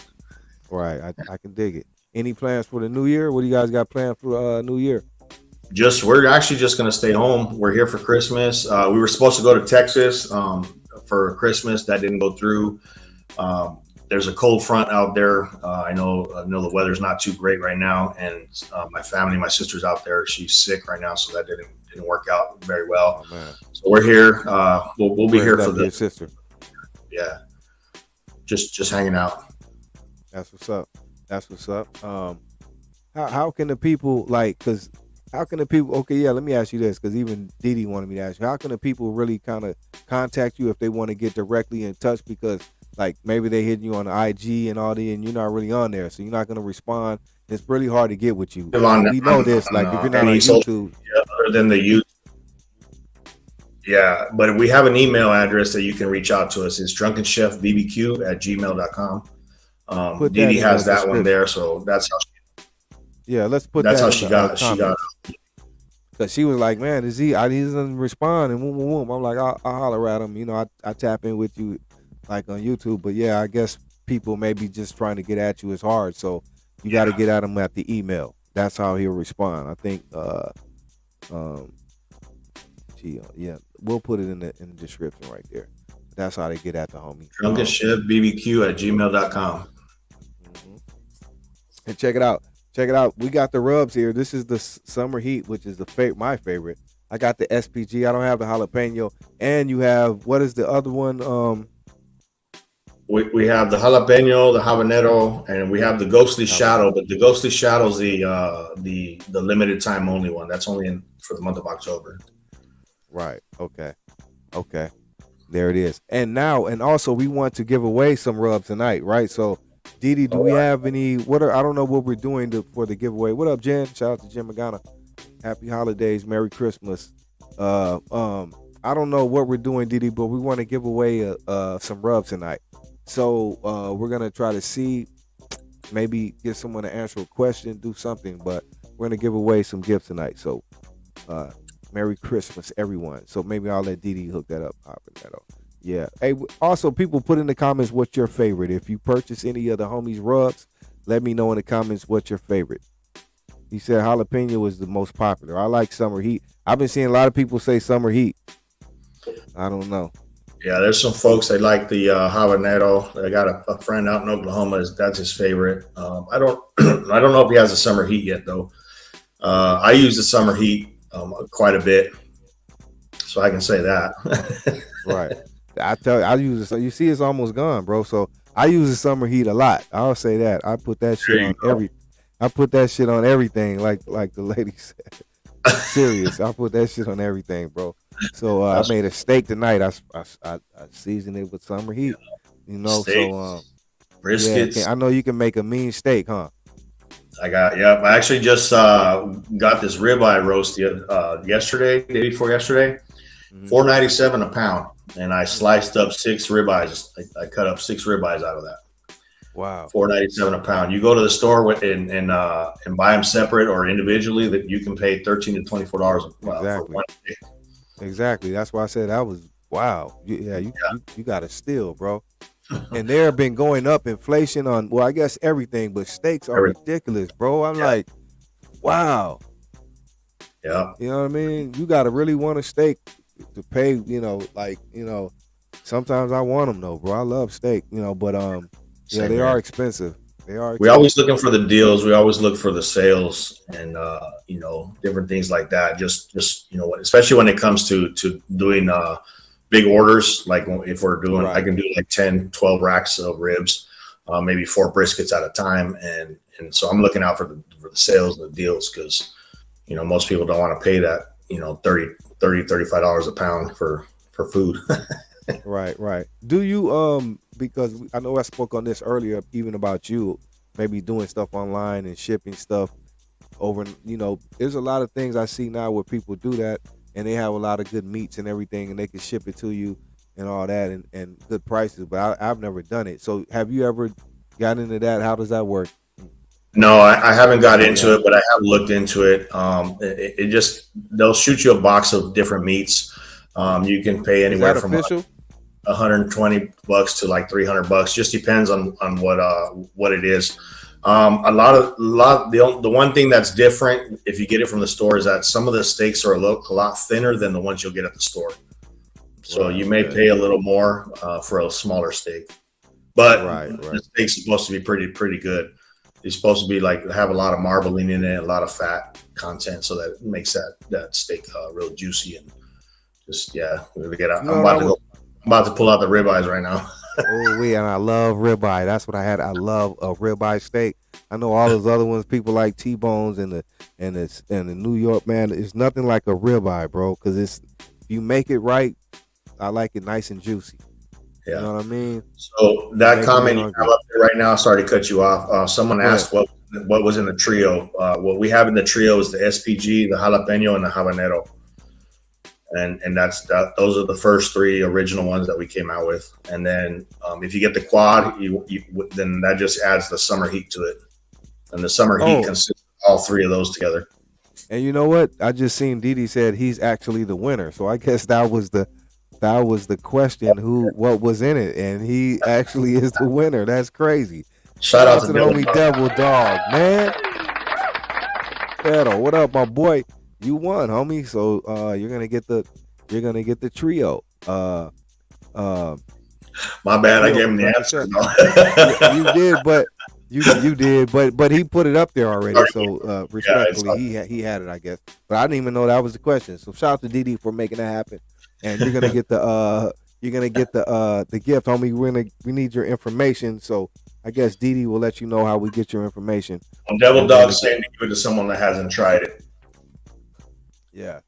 Right. I can dig it. Any plans for the new year? What do you guys got planned for New Year? We're actually just going to stay home. We're here for Christmas. We were supposed to go to Texas for Christmas. That didn't go through. There's a cold front out there. I know the weather's not too great right now, and my sister's out there. She's sick right now, so that didn't work out very well. Oh, man. So we're here. We'll be here for the sister. Yeah, just hanging out. That's what's up. How can the people okay, yeah, let me ask you this, because even DD wanted me to ask you, how can the people really kind of contact you if they want to get directly in touch? Because like maybe they hitting you on the IG and all that, and you're not really on there, so you're not going to respond. It's really hard to get with you. We know this, like if you're not on YouTube. Other than the YouTube. Yeah, but we have an email address that you can reach out to us. It's drunkenchefbbq@gmail.com. DD has that one there, so that's how let's put that's how she got because she was like, man, he doesn't respond, and boom. I'm like, I'll holler at him. I tap in with you like on YouTube, but yeah, I guess people may be just trying to get at you. It's hard, so you got to get at him at the email. That's how he'll respond. I think we'll put it in the description right there. That's how they get at the homie. drunkenchefbbq@gmail.com. Mm-hmm. And check it out. We got the rubs here. This is the summer heat, which is my favorite. I got the SPG. I don't have the jalapeno. And you have, what is the other one? We have the jalapeno, the habanero, and we have the ghostly shadow. But the ghostly shadow is the limited time only one. That's only for the month of October. Right. Okay. There it is. And also we want to give away some rubs tonight, right? So DD, do we have any? I don't know what we're doing for the giveaway. What up, Jen? Shout out to Jen Magana. Happy holidays, Merry Christmas. I don't know what we're doing, DD, but we want to give away some rubs tonight. So we're gonna try to see, maybe get someone to answer a question, do something, but we're gonna give away some gifts tonight. So Merry Christmas, everyone. So maybe I'll let DD hook that up, popping that up. Yeah. Hey, also, people put in the comments what's your favorite. If you purchase any of the homies rubs, let me know in the comments what's your favorite. He said jalapeno is the most popular. I like summer heat. I've been seeing a lot of people say summer heat. I don't know. Yeah, there's some folks that like the habanero. I got a friend out in Oklahoma. That's his favorite. I don't know if he has a summer heat yet though. I use the summer heat quite a bit, so I can say that. Right. I use it. So you see, it's almost gone, bro. So I use the summer heat a lot. I'll say that. I put that shit on I put that shit on everything, like the lady said. Serious. I put that shit on everything, bro. So I made a steak tonight. I seasoned it with summer heat. You know, Steaks, so briskets. I know you can make a mean steak, huh? I actually just got this ribeye roast yesterday, day before yesterday, $4.97 a pound, and I sliced up 6 ribeyes. I cut up 6 ribeyes out of that. Wow, $4.97 a pound. You go to the store and buy them separate or individually, that you can pay $13 to $24 for one steak. Exactly. That's why I said that was wow. You got to steal, bro. And there have been going up inflation on, well, I guess everything, but steaks are ridiculous, bro. I'm like, wow. Yeah. You know what I mean? You got to really want a steak to pay, sometimes I want them though, bro. I love steak, but they are expensive. We're always looking for the deals. We always look for the sales and, different things like that. Just especially when it comes to doing, big orders, like if we're doing, I can do like 10, 12 racks of ribs, maybe 4 briskets at a time. And so I'm looking out for the sales and the deals, because, most people don't want to pay that, $30, $35 a pound for food. Right. Do you, because I know I spoke on this earlier, even about you, maybe doing stuff online and shipping stuff over, there's a lot of things I see now where people do that. And they have a lot of good meats and everything, and they can ship it to you and all that, and good prices. But I've never done it. So have you ever gotten into that? How does that work? No, I haven't got into it, but I have looked into it. It just, they'll shoot you a box of different meats. You can pay anywhere from $120 to like $300. Just depends on what it is. The one thing that's different if you get it from the store is that some of the steaks are a lot thinner than the ones you'll get at the store. So you may pay a little more for a smaller steak, but the steak's supposed to be pretty good. It's supposed to be have a lot of marbling in it, a lot of fat content, so that makes that steak real juicy and just we're gonna get out. I'm about to pull out the ribeyes right now. And I love ribeye. That's what I had. I love a ribeye steak. I know all those other ones. People like T-bones and the New York, man. It's nothing like a ribeye, bro. Because if you make it right, I like it nice and juicy. Yeah. You know what I mean? So that comment you have up there right now, sorry to cut you off. Someone asked what was in the trio. What we have in the trio is the SPG, the jalapeno, and the habanero. And those are the first 3 original ones that we came out with. And then if you get the quad, then that just adds the summer heat to it. And the summer heat consists of all 3 of those together. And you know what? I just seen DD said he's actually the winner. So I guess that was the question, what was in it, and he actually is the winner. That's crazy. Shout out to the homie Devil Dog, man. What up, my boy? You won, homie. So you're gonna get the trio. My bad, I gave him the answer. You did, but you did, but he put it up there already. So respectfully, he had it, I guess. But I didn't even know that was the question. So shout out to DD for making that happen. And you're gonna get the gift, homie. We need your information. So I guess DD will let you know how we get your information. Devil Dog saying to give it to someone that hasn't tried it. Yeah.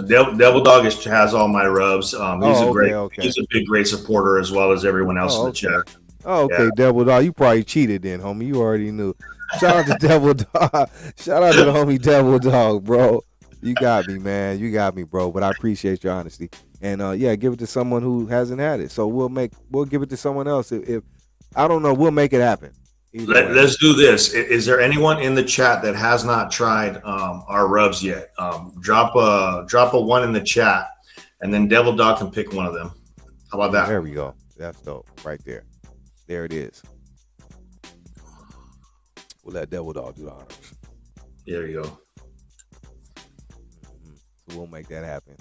Devil Dog has all my rubs. He's a great supporter as well as everyone else in the chat. Oh, okay, yeah. Devil Dog, you probably cheated then, homie. You already knew. Shout out to Devil Dog. Shout out to the homie Devil Dog, bro. You got me, man. You got me, bro. But I appreciate your honesty. And give it to someone who hasn't had it. So we'll give it to someone else. If I don't know, we'll make it happen. Let's do this. Is there anyone in the chat that has not tried our rubs yet? Drop a 1 in the chat, and then Devil Dog can pick one of them. How about that? There we go. That's dope. Right there. There it is. We'll let Devil Dog do the honors. There you go. So we'll make that happen.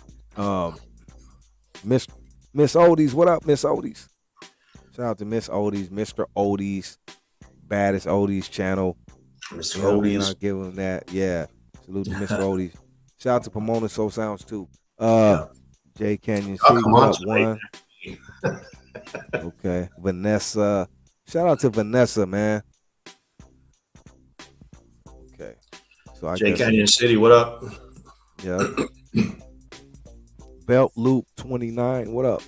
Miss Oldies, what up, Miss Oldies? Shout out to Miss Oldies, Mr. Oldies, baddest Oldies channel. Mr. Oldies. I'll give him that. Yeah. Salute to Mr. Oldies. Shout out to Pomona Soul Sounds too. J Canyon C, what up, 1? Okay. Vanessa. Shout out to Vanessa, man. Okay. So J Canyon City, what up? Yeah. Belt Loop 29. What up?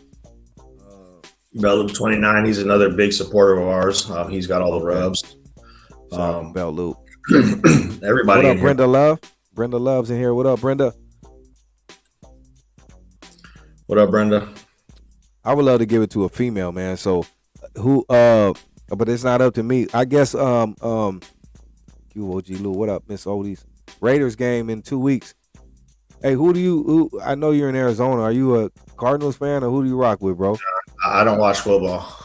Belt Loop 29. He's another big supporter of ours. He's got all the rubs. Shout out to Belt Loop. Everybody. What up, Brenda Love? Brenda Love's in here. What up, Brenda? What up, Brenda? I would love to give it to a female, man. So who but it's not up to me. I guess G-Lew, what up, Miss Oldies? Raiders game in 2 weeks. Hey, who I know you're in Arizona. Are you a Cardinals fan or who do you rock with, bro? I don't watch football.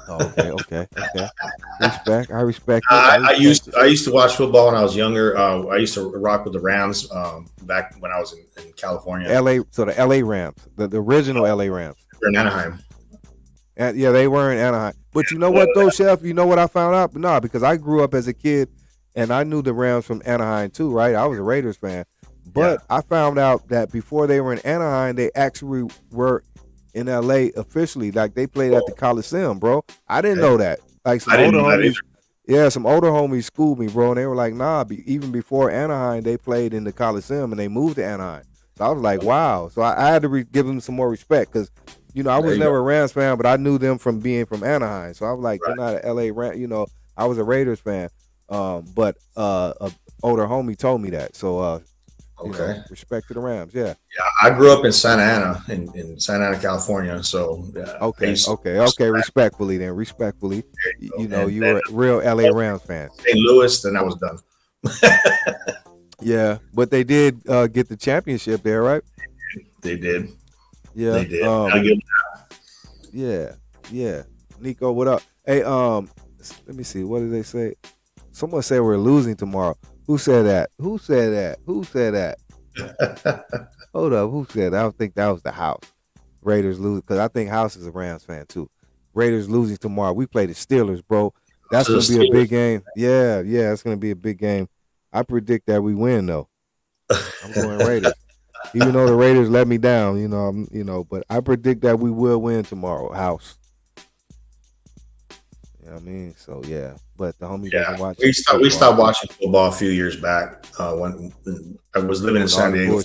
Oh, okay. I respect it. I used to watch football when I was younger. I used to rock with the Rams back when I was in California. So the LA Rams, the original LA Rams. They're in Anaheim. And yeah, they were in Anaheim. But you know what though, Chef? You know what I found out? No, because I grew up as a kid and I knew the Rams from Anaheim too, right? I was a Raiders fan. But I found out that before they were in Anaheim, they actually were in LA officially. Like they played at the Coliseum, bro. I didn't know that. Like some older homies. Yeah, some older homies schooled me, bro, and they were like, nah, even before Anaheim, they played in the Coliseum and they moved to Anaheim. So I was like, wow. So I had to give them some more respect because, you know, I was never a Rams fan, but I knew them from being from Anaheim. So I was like, they're not an LA Rams. You know, I was a Raiders fan, but a older homie told me that. So, you know, respect to the Rams. Yeah. Yeah, I grew up in Santa Ana, in Santa Ana, California. So okay. Respectfully, you know, you were a real LA Rams fan. St. Louis, then I was done. Yeah, but they did get the championship there, right? They did. Yeah. They did. I'll give them Yeah. Nico, what up? Hey, let me see. What did they say? Someone said we're losing tomorrow. Who said that? Hold up. Who said that? I don't think that was the House. Raiders lose because I think House is a Rams fan too. Raiders losing tomorrow. We play the Steelers, bro. That's gonna be a big game. Yeah, it's gonna be a big game. I predict that we win though. I'm going Raiders. Even though the Raiders let me down, but I predict that we will win tomorrow. House. You know what I mean? So yeah. But the homie doesn't watch. We stopped watching football a few years back when I was living in San Diego.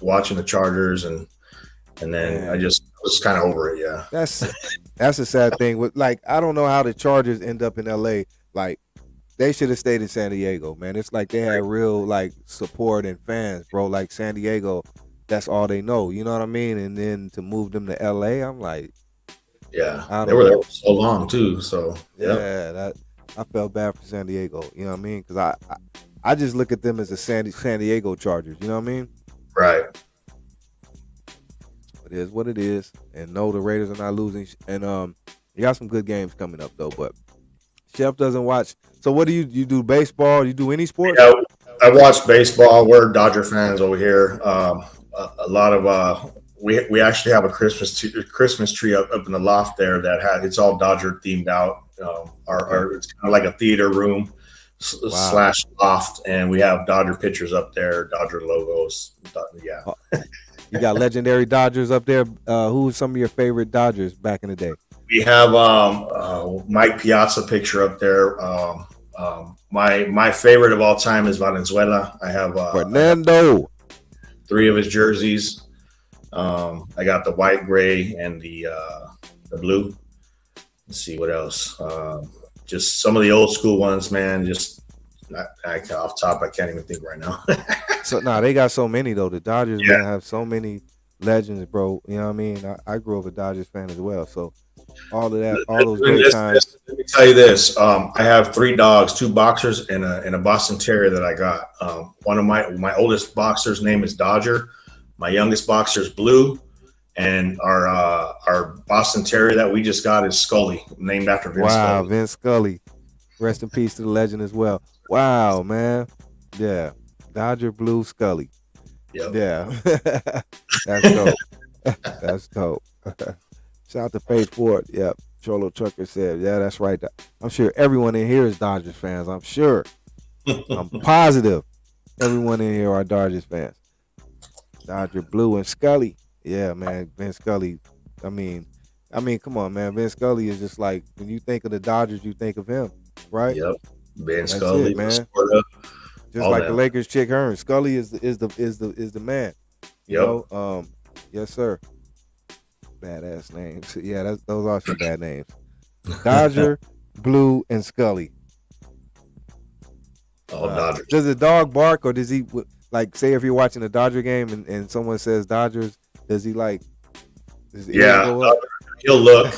Watching the Chargers and then I just was kind of over it. Yeah, that's a sad thing. With I don't know how the Chargers end up in LA. Like they should have stayed in San Diego, man. It's like they had real support and fans, bro. Like San Diego, that's all they know. You know what I mean? And then to move them to LA, I'm like, yeah, they were there for so long too. So I felt bad for San Diego. You know what I mean? Because I just look at them as a San Diego Chargers. You know what I mean? Right. It is what it is, and no, the Raiders are not losing. And you got some good games coming up though. But Chef doesn't watch. So what do you do? Baseball? You do any sports? Yeah, I watch baseball. We're Dodger fans over here. A lot of we actually have a Christmas tree up in the loft there that it's all Dodger themed out. It's kind of like a theater room slash loft, and we have Dodger pictures up there, Dodger logos. Yeah. You got legendary Dodgers up there. Who's some of your favorite Dodgers back in the day? We have Mike Piazza picture up there. My favorite of all time is Valenzuela. I have Fernando. 3 of his jerseys. I got the white, gray, and the blue. Let's see what else. Just some of the old school ones, man. Just off top, I can't even think right now. So they got so many though. The Dodgers man, have so many legends, bro. You know what I mean? I grew up a Dodgers fan as well. So all of that, all those great times. Let me tell you this. I have 3 dogs, 2 boxers, and a Boston Terrier that I got. One of my oldest boxer's name is Dodger. My youngest boxer is Blue, and our Boston Terrier that we just got is Scully, named after Vince Scully. Wow, Vince Scully. Rest in peace to the legend as well. Wow, man. Yeah. Dodger Blue Scully. Yep. Yeah. That's dope. That's dope. Shout out to Faith Ford. Yep. Cholo Trucker said, yeah, that's right. I'm sure everyone in here is Dodgers fans. I'm sure. I'm positive everyone in here are Dodgers fans. Dodger Blue and Scully. Yeah, man. Vince Scully. I mean, come on, man. Vince Scully is just like, when you think of the Dodgers, you think of him, right? Yep. Vince Scully, man. Just like the Lakers chick Hearn. Scully is the man. You know? Yes, sir. Badass names. Yeah, those are some bad names. Dodger, Blue, and Scully. Oh, Dodgers. Does the dog bark, or does he, like, say if you're watching a Dodger game and someone says Dodgers, does he like? He'll look,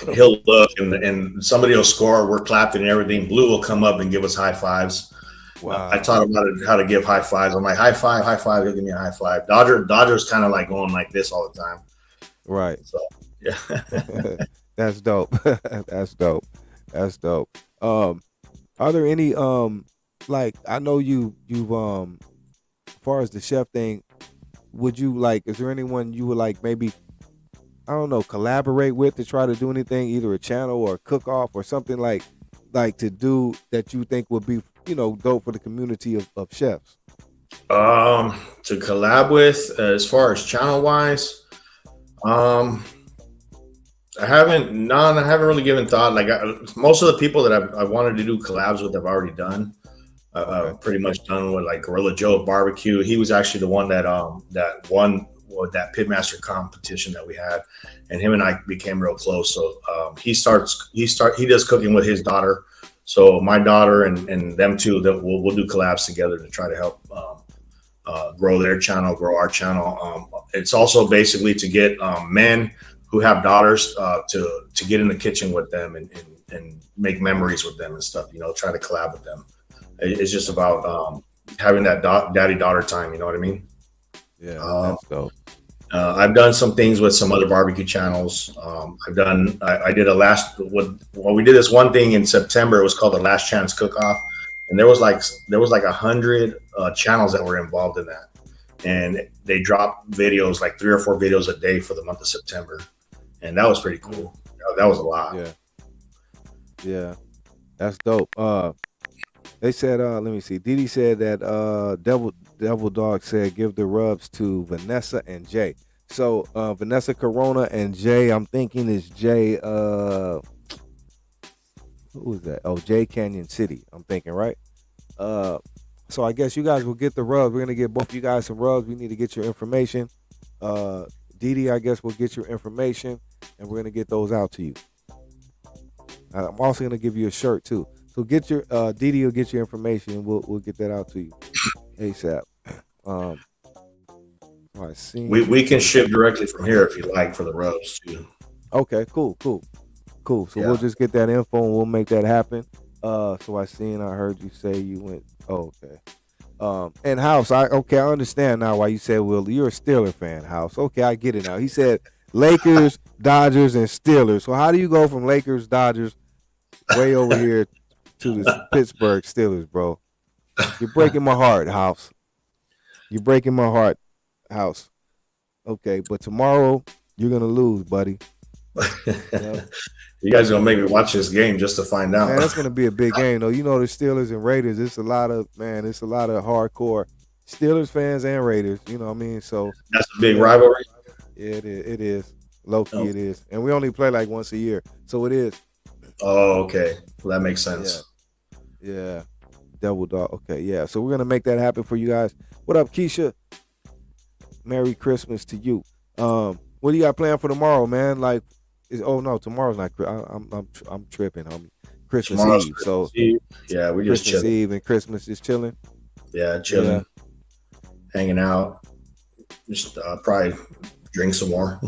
and somebody will score. We're clapping and everything. Blue will come up and give us high fives. Wow. I taught him how to give high fives. I'm like, high five. He'll give me a high five. Dodger's kind of like going like this all the time. Right. So, yeah. That's dope. That's dope. Are there any like, I know you've as far as the chef thing, would you like, is there anyone you would like maybe, I don't know, collaborate with to try to do anything, either a channel or a cook off or something like to do that you think would be, you know, dope for the community of chefs? To collab with, as far as channel wise, I haven't really given thought. Like, most of the people that I wanted to do collabs with, I've already done. Pretty much done with, like, Gorilla Joe BBQ. He was actually the one that won that pitmaster competition that we had, and him and I became real close. So he does cooking with his daughter. So my daughter and them two, that we'll do collabs together to try to help grow their channel, grow our channel. It's also basically to get men who have daughters to get in the kitchen with them and make memories with them and stuff. You know, try to collab with them. It's just about having that daddy-daughter time. You know what I mean? Yeah, that's dope. I've done some things with some other barbecue channels. I did we did this one thing in September. It was called the Last Chance Cook-Off, and there was like 100 channels that were involved in that, and they dropped videos, like 3 or 4 videos a day for the month of September, and that was pretty cool. That was a lot. Yeah, that's dope. They said, let me see. DD said that Devil Dog said give the rubs to Vanessa and Jay. So Vanessa Corona and Jay, I'm thinking is Jay. Who is that? Oh, Jay Canyon City. I'm thinking, right? So I guess you guys will get the rubs. We're gonna get both of you guys some rubs. We need to get your information. DD, I guess, will get your information, and we're gonna get those out to you. I'm also gonna give you a shirt too. So get your DD will get your information, and we'll get that out to you ASAP. I see. We can ship directly from here if you like for the rubs too. Okay, cool. So we'll just get that info and we'll make that happen. So I heard you say you went. Oh, okay. And House, I understand now why you said, well, you're a Steeler fan, House. Okay, I get it now. He said Lakers, Dodgers, and Steelers. So how do you go from Lakers, Dodgers, way over here to the Pittsburgh Steelers, bro? You're breaking my heart, House. You're breaking my heart, House. Okay, but tomorrow you're gonna lose, buddy. You guys are gonna make me watch this game just to find out. Man, that's gonna be a big game, though. You know, the Steelers and Raiders. It's a lot of hardcore Steelers fans and Raiders. You know what I mean? So that's a big rivalry. Yeah, it is. Low key, it is. And we only play like once a year, so it is. Oh, okay. Well, that makes sense. Yeah. Devil Dog. Okay, yeah. So we're gonna make that happen for you guys. What up, Keisha? Merry Christmas to you. What do you got planned for tomorrow, man? Like, no, tomorrow's not. I'm tripping, homie. Christmas Eve. So yeah, we just Christmas Eve and Christmas is chilling. Yeah, chilling, hanging out. Just probably drink some more.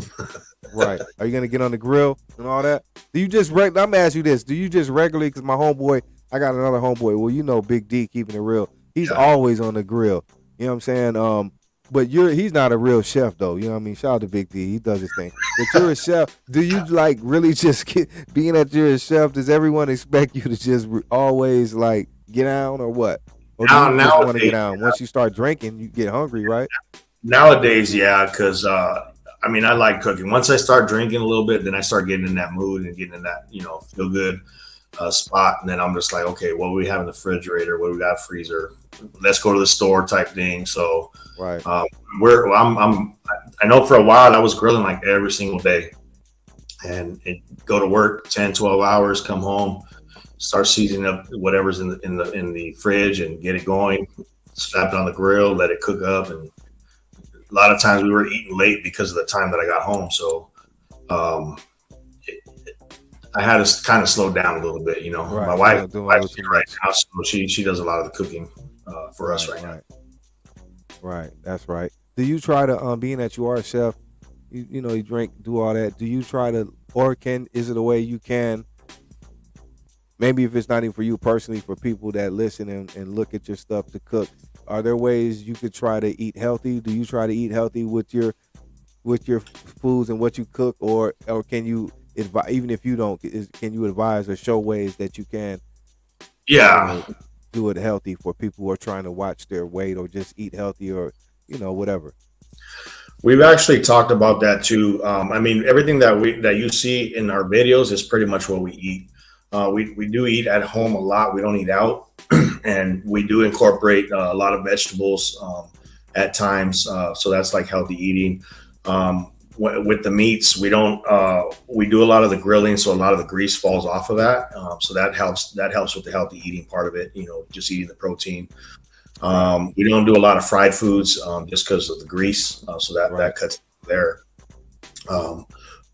Right. Are you gonna get on the grill and all that? Do you just I'm gonna ask you this? Do you just regularly? Because my homeboy, I got another homeboy. Well, you know, Big D, keeping it real. He's always on the grill. You know what I'm saying? But he's not a real chef though. You know what I mean? Shout out to Big D. He does his thing. But you're a chef. Do you like really just being that you're a chef? Does everyone expect you to just always like get down or what? Or do you just want to get down? Once you start drinking, you get hungry, right? Nowadays, yeah, because I mean, I like cooking. Once I start drinking a little bit, then I start getting in that mood and getting in that, you know, feel good spot. And then I'm just like, okay, what do we have in the refrigerator? What do we got in the freezer? Let's go to the store type thing. So right. I know for a while I was grilling like every single day and go to work 10, 12 hours, come home, start seasoning up whatever's in the fridge and get it going. slap it on the grill, let it cook up, and a lot of times we were eating late because of the time that I got home. So I had to kind of slow down a little bit, you know. Right. My wife's Too here right much. now, so she does a lot of the cooking for us right now. Right, that's right. Do you try to being that you are a chef, you know, you drink, do all that, do you try to, or is it a way you can, maybe if it's not even for you personally, for people that listen and look at your stuff to cook, are there ways you could try to eat healthy? Do you try to eat healthy with your foods and what you cook, or can you advise, even if you don't, can you advise or show ways that you can do it healthy for people who are trying to watch their weight or just eat healthy, or, you know, whatever? We've actually talked about that too. I mean, everything that you see in our videos is pretty much what we eat. We do eat at home a lot. We don't eat out, and we do incorporate a lot of vegetables at times. So that's like healthy eating. With the meats, we don't. We do a lot of the grilling, so a lot of the grease falls off of that. So that helps. That helps with the healthy eating part of it. You know, just eating the protein. We don't do a lot of fried foods just because of the grease. So that cuts there.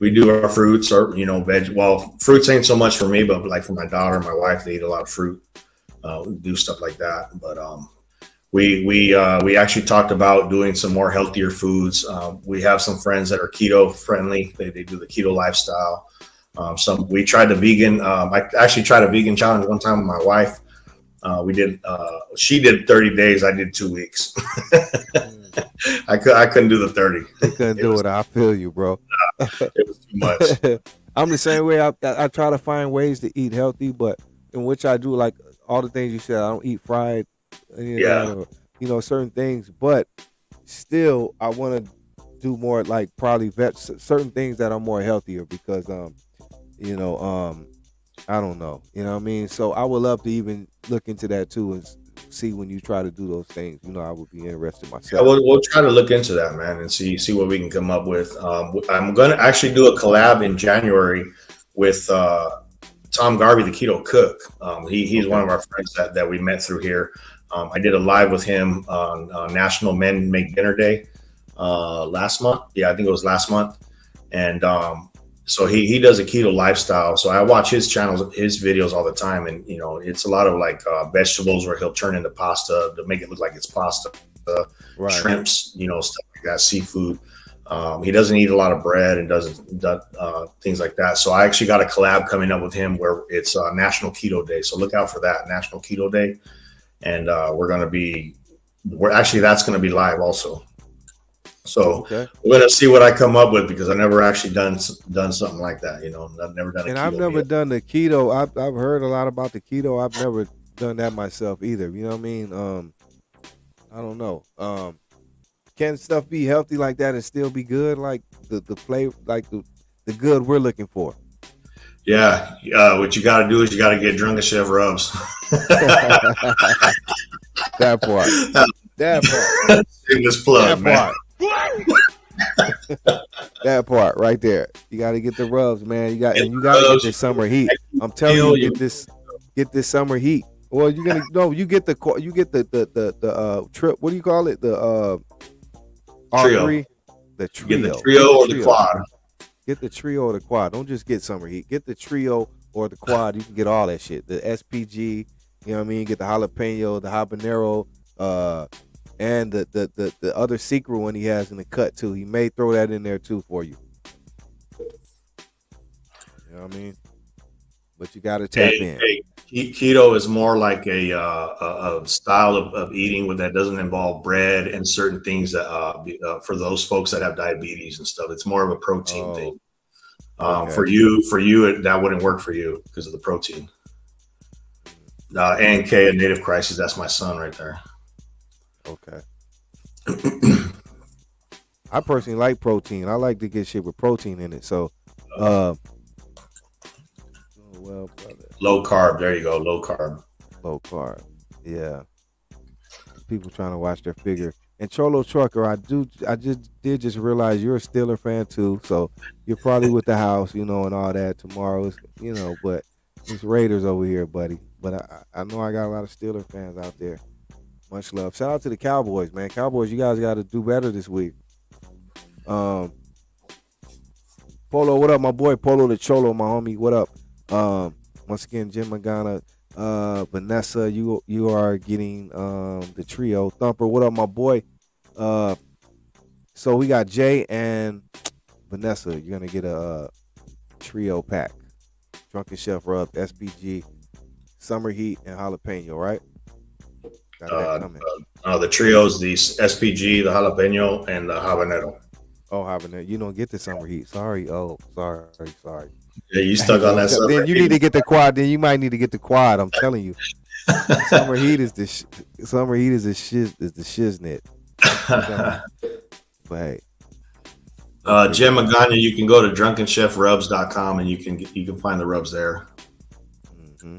We do our fruits, or, you know, veg. Well, fruits ain't so much for me, but like for my daughter and my wife, they eat a lot of fruit. We do stuff like that. But we actually talked about doing some more healthier foods. We have some friends that are keto friendly. They do the keto lifestyle. We tried the vegan. I actually tried a vegan challenge one time with my wife. She did 30 days. I did 2 weeks. I couldn't do the 30. You couldn't do it. I feel you, bro. It was too much. I'm the same way. I try to find ways to eat healthy, but in which I do, like all the things you said. I don't eat fried, any of that, or, you know, certain things. But still, I want to do more, like probably certain things that are more healthier, because you know, I don't know, you know what I mean? So I would love to even look into that too, and see when you try to do those things. You know, I would be interested myself. Yeah, we'll try to look into that, man, and see what we can come up with. I'm going to actually do a collab in January with Tom Garvey, the keto cook. He's one of our friends that we met through here. I did a live with him on National Men Make Dinner Day last month. Yeah, I think it was last month. And so he does a keto lifestyle. So I watch his channels, his videos all the time. And, you know, it's a lot of like vegetables where he'll turn into pasta to make it look like it's pasta, shrimps, you know, stuff like that, seafood. He doesn't eat a lot of bread and doesn't things like that. So I actually got a collab coming up with him where it's National Keto Day. So look out for that, National Keto Day. And that's going to be live also. So we're going to see what I come up with, because I never actually done something like that. You know, I've never done. I've never done the keto. I've heard a lot about the keto. I've never done that myself either. You know what I mean? I don't know. Can stuff be healthy like that and still be good? Like the flavor, like the good we're looking for. Yeah. What you got to do is you got to get Drunken Chef rubs. That part. Shameless plug, man. That part right there. You got to get the rubs, man. You got to get this summer heat. I'm telling you, get this summer heat. Well, you get the trip. What do you call it? The trio. R3, the trio. Get the trio or the quad. Get the trio or the quad. Don't just get summer heat. Get the trio or the quad. You can get all that shit. The SPG. You know what I mean? Get the jalapeno, the habanero, and the other secret one he has in the cut too. He may throw that in there too for you. You know what I mean? But you got to tap in. Keto is more like a style of eating that doesn't involve bread and certain things that for those folks that have diabetes and stuff. It's more of a protein thing. Okay. For you, that wouldn't work for you because of the protein. And K, a Native Crisis. That's my son right there. Okay. I personally like protein. I like to get shit with protein in it. So, well, brother. Low carb. There you go. Low carb. Low carb. Yeah. People trying to watch their figure. And Cholo Trucker, I just realize you're a Steeler fan too. So you're probably with the house, you know, and all that tomorrow. You know, but it's Raiders over here, buddy. But I know I got a lot of Steeler fans out there. Much love. Shout out to the Cowboys, man. Cowboys, you guys got to do better this week. Polo, what up, my boy? Polo the Cholo, my homie. What up? Once again, Jim Magana, Vanessa, you are getting the trio. Thumper, what up, my boy? So we got Jay and Vanessa. You're gonna get a trio pack. Drunken Chef Rub, SPG, Summer Heat, and Jalapeno, right? The trios, the SPG, the jalapeno, and the habanero. Oh, habanero. You don't get the Summer Heat. Sorry. Oh, sorry. Yeah, you stuck on that. Then you need to get the quad. Then you might need to get the quad. I'm telling you. Summer Heat is the shiznit. But hey. Jim Magana, you can go to drunkenchefrubs.com and you can find the rubs there. Mm-hmm.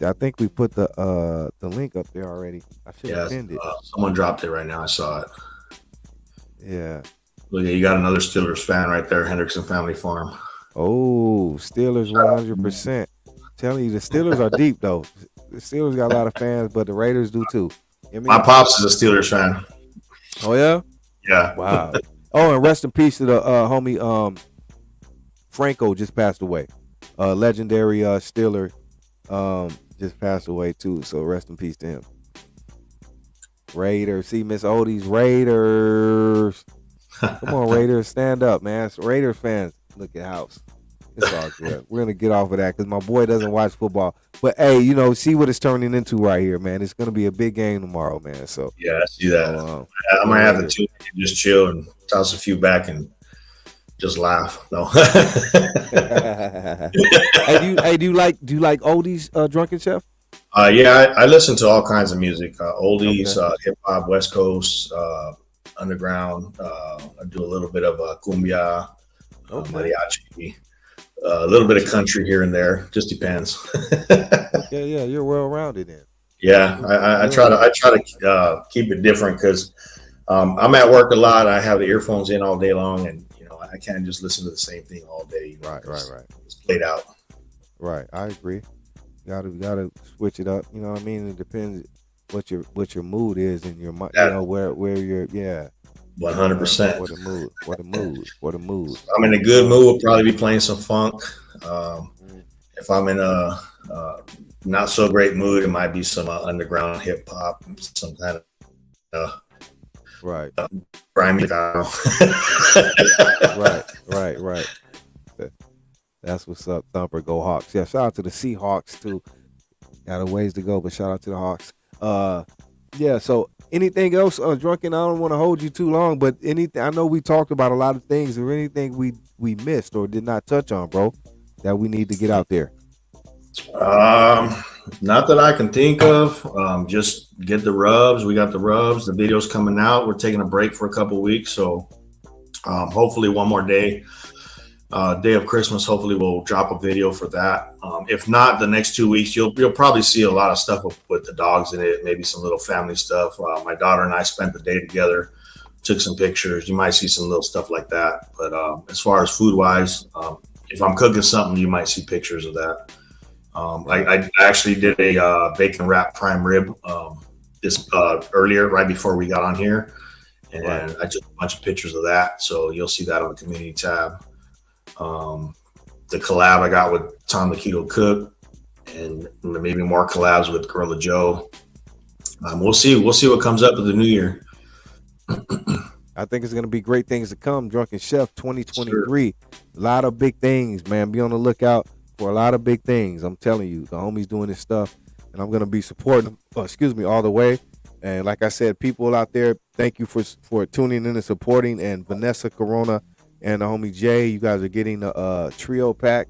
I think we put the link up there already. I should have pinned it. Someone dropped it right now. I saw it. Yeah. Look, you got another Steelers fan right there, Hendrickson Family Farm. Oh, Steelers 100%. Telling you, the Steelers are deep though. The Steelers got a lot of fans, but the Raiders do too. My pops is a Steelers fan. Oh yeah? Yeah. Wow. Oh, and rest in peace to the homie Franco just passed away. Legendary Steeler just passed away too. So rest in peace to him. Raiders. See Miss Odie's Raiders. Come on, Raiders, stand up, man. So Raiders fans, look at house. It's all good. We're gonna get off of that because my boy doesn't watch football. But hey, see what it's turning into right here, man. It's gonna be a big game tomorrow, man. So yeah, I see that. I might have to tune in and just chill and toss a few back and just laugh. No. Hey, do you like oldies, Drunken Chef? Yeah, I listen to all kinds of music. Oldies, hip hop, West Coast, underground. I do a little bit of cumbia, mariachi, a little bit of country here and there. Just depends. Yeah, you're well rounded then. Yeah, I try to keep it different because I'm at work a lot. I have the earphones in all day long, and I can't just listen to the same thing all day. Right. It's played out. Right, I agree. Gotta switch it up. You know what I mean? It depends what your mood is and your mind. Where you're. 100%. What a mood. I'm in a good mood. We'll probably be playing some funk. If I'm in a not so great mood, it might be some underground hip hop, some kind of right, grimy style. right. That's what's up, Thumper. Go Hawks. Yeah, shout out to the Seahawks too. Got a ways to go, but shout out to the Hawks. Yeah. So anything else, Drunken? I don't want to hold you too long, but anything. I know we talked about a lot of things. Or anything we missed or did not touch on, bro, that we need to get out there? Not that I can think of. Just get the rubs. We got the rubs. The video's coming out. We're taking a break for a couple weeks, so hopefully one more day. Day of Christmas, hopefully we'll drop a video for that. If not, the next 2 weeks you'll probably see a lot of stuff with the dogs in it, maybe some little family stuff. My daughter and I spent the day together, took some pictures. You might see some little stuff like that. But as far as food wise, if I'm cooking something, you might see pictures of that. I actually did a bacon wrap prime rib this earlier, right before we got on here, and I took a bunch of pictures of that. So you'll see that on the community tab. The collab I got with Tom the Keto Cook, and maybe more collabs with Gorilla Joe. We'll see what comes up with the new year. I think it's going to be great things to come. Drunken Chef 2023. Sure. A lot of big things, man. Be on the lookout for a lot of big things. I'm telling you, the homie's doing this stuff, and I'm going to be supporting them, all the way. And like I said, people out there, thank you for tuning in and supporting. And Vanessa Corona and the homie Jay, you guys are getting a trio pack.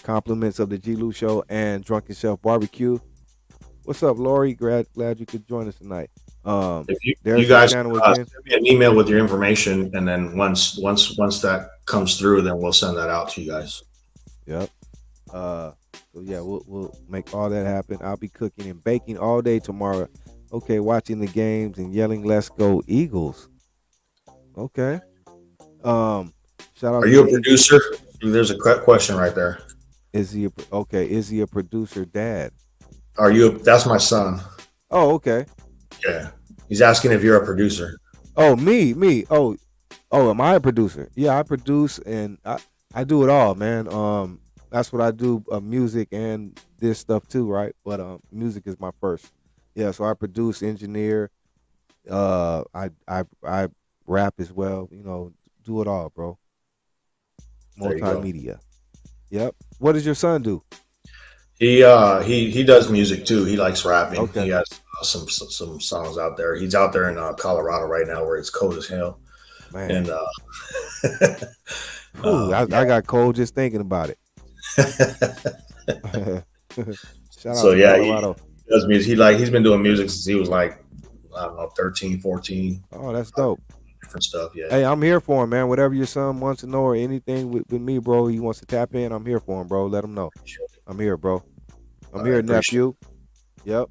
Compliments of the G-Lew Show and Drunken Chef Barbecue. What's up, Lori? Glad you could join us tonight. If you guys send me an email with your information, and then once that comes through, then we'll send that out to you guys. Yep. So yeah, we'll make all that happen. I'll be cooking and baking all day tomorrow. Okay, watching the games and yelling, "Let's go Eagles!" Okay. Shout out. Are you a producer? There's a question right there. Is he a producer dad? Are you? That's my son. Oh, okay. Yeah. He's asking if you're a producer. Oh, me. Oh, am I a producer? Yeah, I produce and I do it all, man. That's what I do, music and this stuff too, right? But music is my first. Yeah, so I produce, engineer, I rap as well. You know, do it all, bro. There you go. Multimedia. Yep. What does your son do? He does music too. He likes rapping. Okay, He has some songs out there. He's out there in Colorado right now where it's cold as hell. man. And Whew, I got cold just thinking about it. Shout out so to yeah, Colorado. he does music. He's been doing music since he was like, I don't know, 13, 14, Oh, that's dope. different stuff. Yeah. Hey, I'm here for him, man. Whatever your son wants to know or anything with me, bro, he wants to tap in, I'm here for him, bro. Let him know. I'm here, bro. I'm All here, right, appreciate nephew. Yep.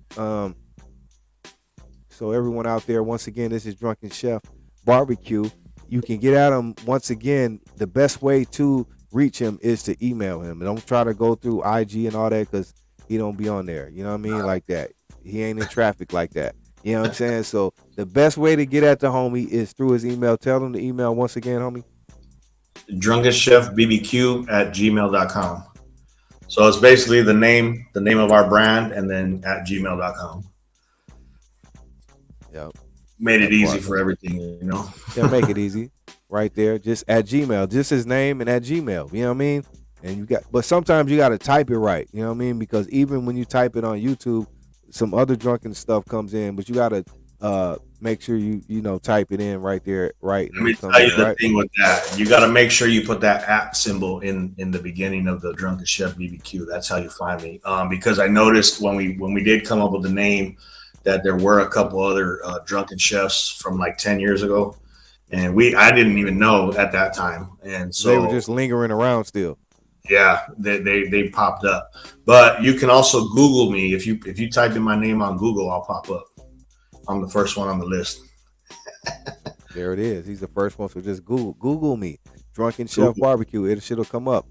So everyone out there, once again, this is Drunken Chef Barbecue. You can get at him once again. The best way to reach him is to email him. And don't try to go through IG and all that because he don't be on there. You know what I mean? Like that. He ain't in traffic like that. You know what I'm saying? So the best way to get at the homie is through his email. Tell him the email once again, homie. drunkenchefbbq@gmail.com. So it's basically the name of our brand, and then at gmail.com. Yep. Made it That easy part. for everything, you know. Yeah, make it easy. Right there. Just at Gmail. Just his name and at Gmail. You know what I mean? And but sometimes you gotta type it right. You know what I mean? Because even when you type it on YouTube, some other drunken stuff comes in, but you gotta make sure you type it in right there, right? Let me tell you the thing with that. You got to make sure you put that @ symbol in the beginning of the Drunken Chef BBQ. That's how you find me. Because I noticed when we did come up with the name that there were a couple other drunken chefs from like 10 years ago, and I didn't even know at that time, and so they were just lingering around still. Yeah, they popped up. But you can also Google me. If you type in my name on Google, I'll pop up. I'm the first one on the list. There it is. He's the first one. So just Google me, Drunken Chef Barbecue. It'll come up.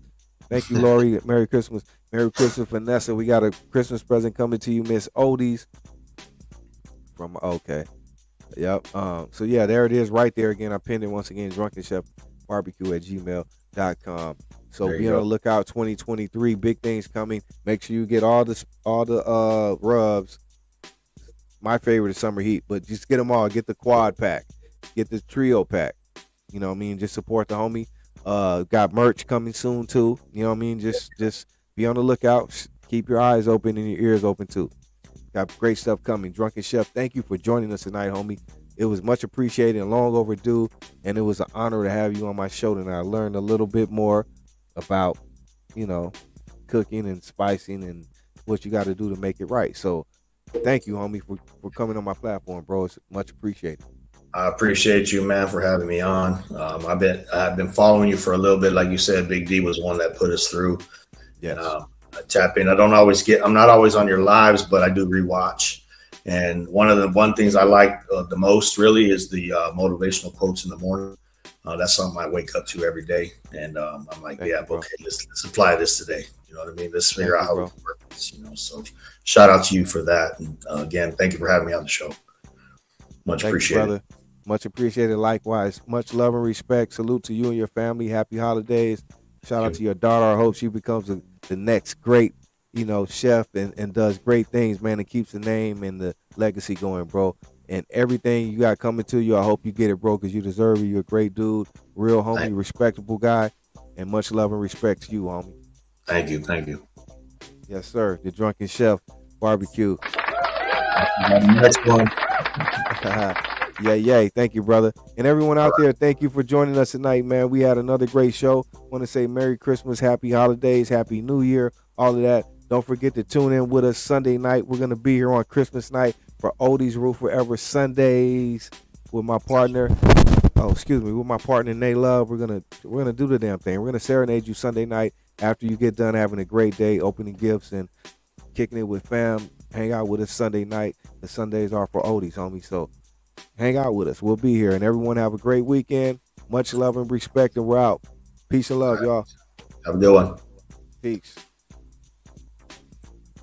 Thank you, Lori. Merry Christmas. Merry Christmas, Vanessa. We got a Christmas present coming to you, Miss Oldies. Okay. Yep. So yeah, there it is right there again. I pinned it once again, Drunken Chef Barbecue at gmail.com. So be on the lookout. 2023, big things coming. Make sure you get all the rubs. My favorite is Summer Heat, but just get them all. Get the quad pack. Get the trio pack. You know what I mean? Just support the homie. Got merch coming soon too. You know what I mean? Just be on the lookout. Keep your eyes open and your ears open too. Got great stuff coming. Drunken Chef, thank you for joining us tonight, homie. It was much appreciated and long overdue, and it was an honor to have you on my show tonight. I learned a little bit more about, cooking and spicing and what you got to do to make it right. So thank you, homie, for coming on my platform, bro. It's much appreciated. I appreciate you, man, for having me on. I've been following you for a little bit. Like you said, Big D was one that put us through. Yes. I tap in. I'm not always on your lives, but I do rewatch. And one things I like the most really is the motivational quotes in the morning. That's something I wake up to every day. And I'm like, okay, let's apply this today. You know what I mean? Let's figure out how it works, So shout out to you for that. And again, thank you for having me on the show. Much appreciated. Brother. Much appreciated. Likewise. Much love and respect. Salute to you and your family. Happy holidays. Shout out to your daughter. I hope she becomes the next great, chef and does great things, man, and keeps the name and the legacy going, bro. And everything you got coming to you, I hope you get it, bro, because you deserve it. You're a great dude, real homie, respectable guy, and much love and respect to you, homie. Thank you. Thank you. Yes, sir. The Drunken Chef Barbecue. Next one. Yay. Thank you, brother. And everyone out there, thank you for joining us tonight, man. We had another great show. Want to say Merry Christmas, Happy Holidays, Happy New Year, all of that. Don't forget to tune in with us Sunday night. We're going to be here on Christmas night for Odie's Rule Forever Sundays with my partner. With my partner, Nate Love. We're gonna do the damn thing. We're going to serenade you Sunday night after you get done having a great day, opening gifts and kicking it with fam. Hang out with us Sunday night. The Sundays are for Odie's, homie. So hang out with us. We'll be here. And everyone have a great weekend. Much love and respect, and we're out. Peace and love, y'all. Have a good one. Peace.